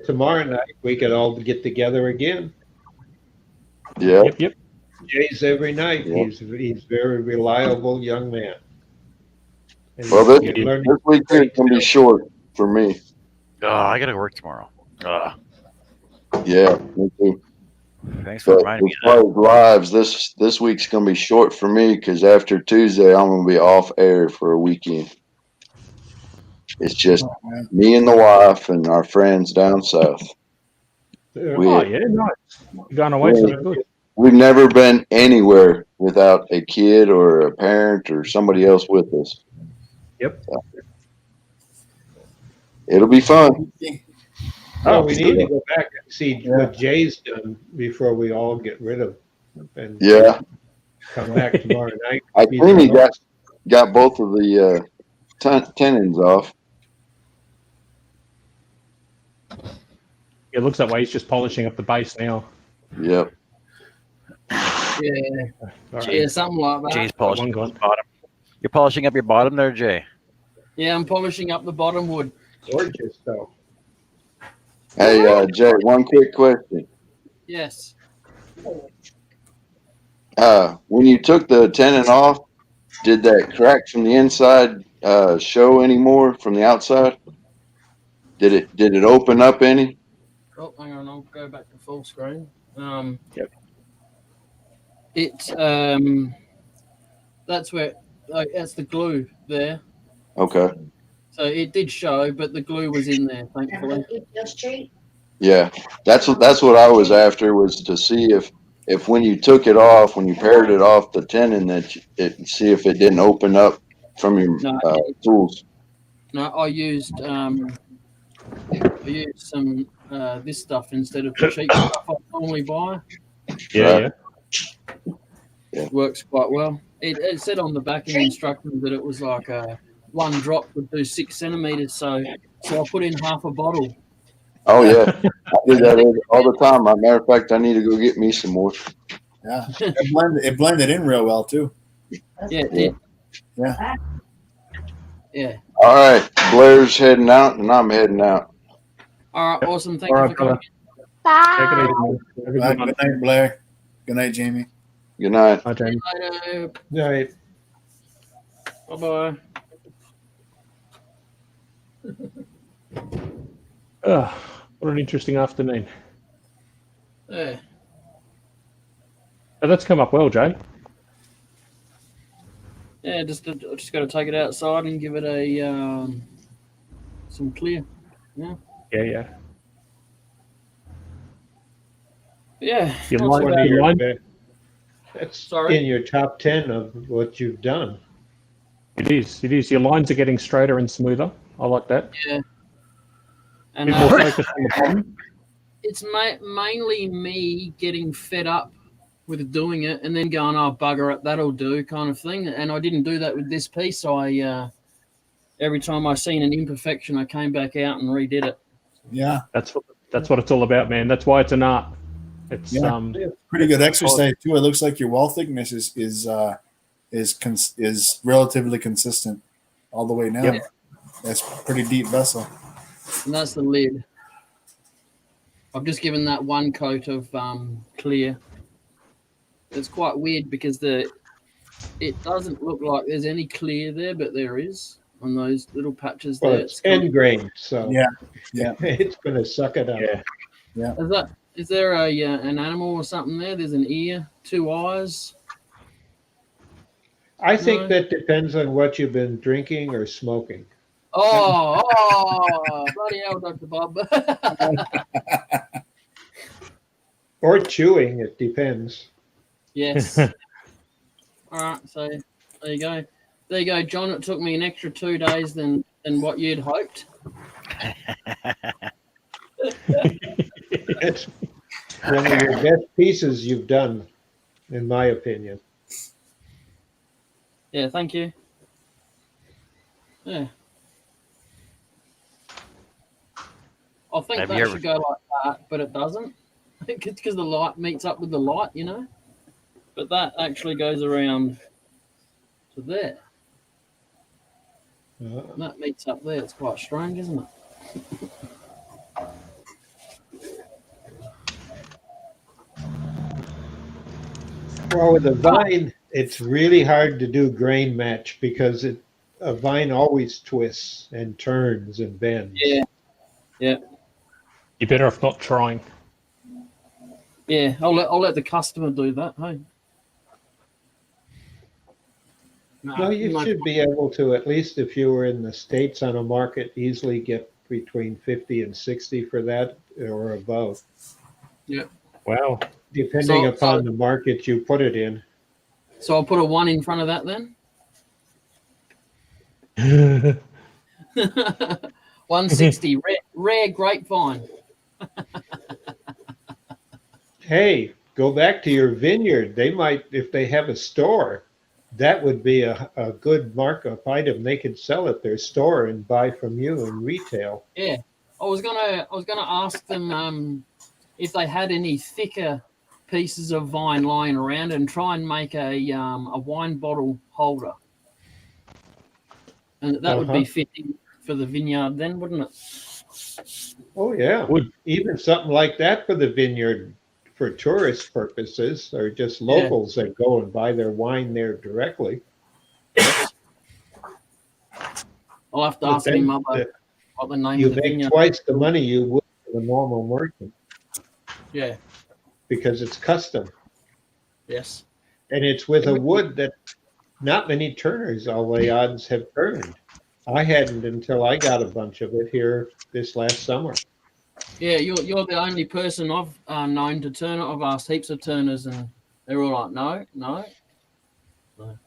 S1: tomorrow night we could all get together again.
S2: Yeah.
S10: Yep.
S1: Jay's every night.
S2: Yeah.
S1: He's very reliable young man. And
S2: Well, this
S1: learn-
S2: weekend can be short for me.
S5: Oh, I got to work tomorrow.
S2: Yeah, me too.
S5: Thanks for
S2: But
S5: reminding me
S2: as
S5: of
S2: far as lives, this week's gonna be short for me because after Tuesday I'm gonna be off air for a weekend. It's just me and the wife and our friends down south.
S10: Oh yeah, nice. You're going away somewhere good.
S2: We've never been anywhere without a kid or a parent or somebody else with us.
S1: Yep.
S2: So, it'll be fun.
S1: Oh, we need to go back and see what Jay's done before we all get rid of him and come back tomorrow night.
S2: I think he got both of the tendons off.
S10: It looks that way. He's just polishing up the base now.
S2: Yep.
S3: Yeah.
S10: All right.
S3: Yeah, something like that.
S5: Jay's polishing up his bottom. You're polishing up your bottom there, Jay?
S3: Yeah, I'm polishing up the bottom wood.
S1: Gorgeous, though.
S2: Hey, Jay, one quick question.
S3: Yes.
S2: When you took the tendon off, did that crack from the inside show anymore from the outside? Did it open up any?
S3: Oh, hang on, I'll go back to full screen.
S10: Yep.
S3: That's where that's the glue there.
S2: Okay.
S3: So it did show, but the glue was in there, thankfully.
S2: Yeah, that's what I was after, was to see if when you took it off, when you pared it off the tendon, that see if it didn't open up from your tools.
S3: No, I used some this stuff instead of the cheap stuff I normally buy.
S10: Yeah.
S3: It works quite well. It said on the back in the instructions that it was like one drop would do 6 centimeters, so I put in half a bottle.
S2: Oh yeah, I do that all the time. As a matter of fact, I need to go get me some more.
S9: Yeah, it blended in real well too.
S3: Yeah, it did.
S9: Yeah.
S3: Yeah.
S2: All right, Blair's heading out, and I'm heading out.
S3: All right. Awesome. Thank
S9: All
S3: you
S9: right,
S3: for coming.
S9: brother.
S10: Take it
S6: Bye.
S10: easy, man. Have a
S9: Bye.
S10: good one.
S9: Good night, Blair. Good night, Jamie.
S2: Good night.
S10: Bye, Jamie.
S3: Later.
S1: Right.
S3: Bye bye.
S10: What an interesting afternoon.
S3: Yeah.
S10: Oh, that's come up well, Jay.
S3: Yeah. Just got to take it outside and give it a some clear.
S10: Yeah, yeah.
S3: Yeah.
S10: Your
S3: not too
S10: line,
S3: bad.
S10: your line,
S1: That's
S3: Sorry?
S1: in your top 10 of what you've done.
S10: it is. It is. Your lines are getting straighter and smoother. I like that.
S3: Yeah.
S10: A
S3: And
S10: bit more focus on the bottom.
S3: it's mainly me getting fed up with doing it and then going, oh, bugger it, that'll do kind of thing. And I didn't do that with this piece. I every time I seen an imperfection, I came back out and redid it.
S9: Yeah,
S10: That's what it's all about, man. That's why it's an art. It's
S9: Yeah. pretty good exercise too. It looks like your wall thickness is relatively consistent all the way down.
S10: Yep.
S9: That's pretty deep vessel.
S3: And that's the lid. I've just given that one coat of clear. It's quite weird because it doesn't look like there's any clear there, but there is on those little patches
S1: Well,
S3: there.
S1: it's end grain, so
S9: Yeah.
S1: it's going to suck it up.
S10: Yeah.
S3: Is there an animal or something there? There's an ear, 2 eyes.
S1: I think
S3: No.
S1: that depends on what you've been drinking or smoking.
S3: Oh, bloody hell, Dr. Bob.
S1: Or chewing, it depends.
S3: Yes. All right, so there you go. There you go, John. It took me an extra 2 days than what you'd hoped.
S1: It's one of your best pieces you've done, in my opinion.
S3: Yeah, thank you. Yeah. I think
S5: Have
S3: that
S5: you ever-
S3: should go like that, but it doesn't. I think it's because the light meets up with the light, you know? But that actually goes around to there. And that meets up there. It's quite strange, isn't it?
S1: Well, with a vine, it's really hard to do grain match because a vine always twists and turns and bends.
S3: Yeah. Yeah.
S10: You're better off not trying.
S3: Yeah, I'll let the customer do that, hey?
S1: No, you should be able to, at least if you were in the States on a market, easily get between 50 and 60 for that or above,
S3: Yeah.
S10: Wow.
S1: depending
S3: So-
S1: upon the market you put it in.
S3: So I'll put a 1 in front of that then? 160, rare grapevine.
S1: Hey, go back to your vineyard. They might, if they have a store, that would be a good markup item. They could sell at their store and buy from you in retail.
S3: Yeah, I was gonna ask them if they had any thicker pieces of vine lying around and try and make a wine bottle holder, and that would be fitting for the vineyard then, wouldn't it?
S1: Oh yeah,
S10: Would.
S1: even something like that for the vineyard for tourist purposes or just locals that go and buy their wine there directly.
S3: I'll have to
S1: But
S3: ask
S1: then
S3: him what the name
S1: You
S3: of the
S1: make
S3: vineyard.
S1: twice the money you would for the normal merchant
S3: Yeah.
S1: because it's custom.
S3: Yes.
S1: And it's with a wood that not many turners, all the odds, have turned. I hadn't until I got a bunch of it here this last summer.
S3: Yeah, you're the only person I've known to turn it. I've asked heaps of turners, and they're all like, no.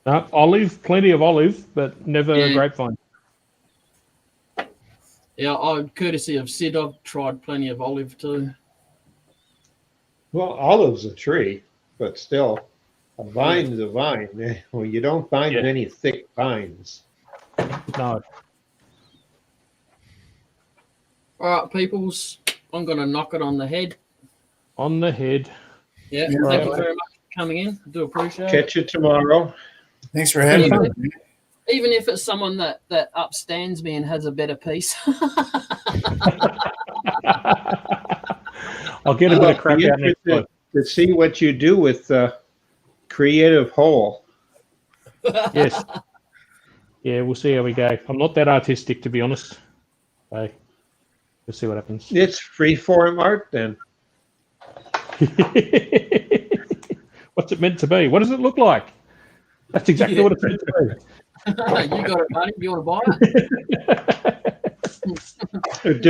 S10: No, olive, plenty of olive, but never
S3: Yeah.
S10: grapevine.
S3: Yeah, courtesy of Sid, I've tried plenty of olive too.
S1: Well, olive's a tree, but still, a vine's a vine. Well, you don't find
S10: Yeah.
S1: many thick vines.
S10: No.
S3: All right, peoples, I'm going to knock it on the head.
S10: On the head.
S3: Yeah,
S9: Yeah.
S3: thank you very much for coming in. I do appreciate it.
S1: Catch you tomorrow.
S9: Thanks for having me.
S3: even if it's someone that upstands me and has a better piece.
S10: I'll get a bit of crap
S1: Be
S10: out next time.
S1: to see what you do with creative whole.
S10: Yes. Yeah, we'll see how we go. I'm not that artistic, to be honest. So we'll see what happens.
S1: It's freeform art then.
S10: What's it meant to be? What does it look like? That's exactly what it's meant to be.
S3: You got it, buddy. You want to buy it?
S1: Do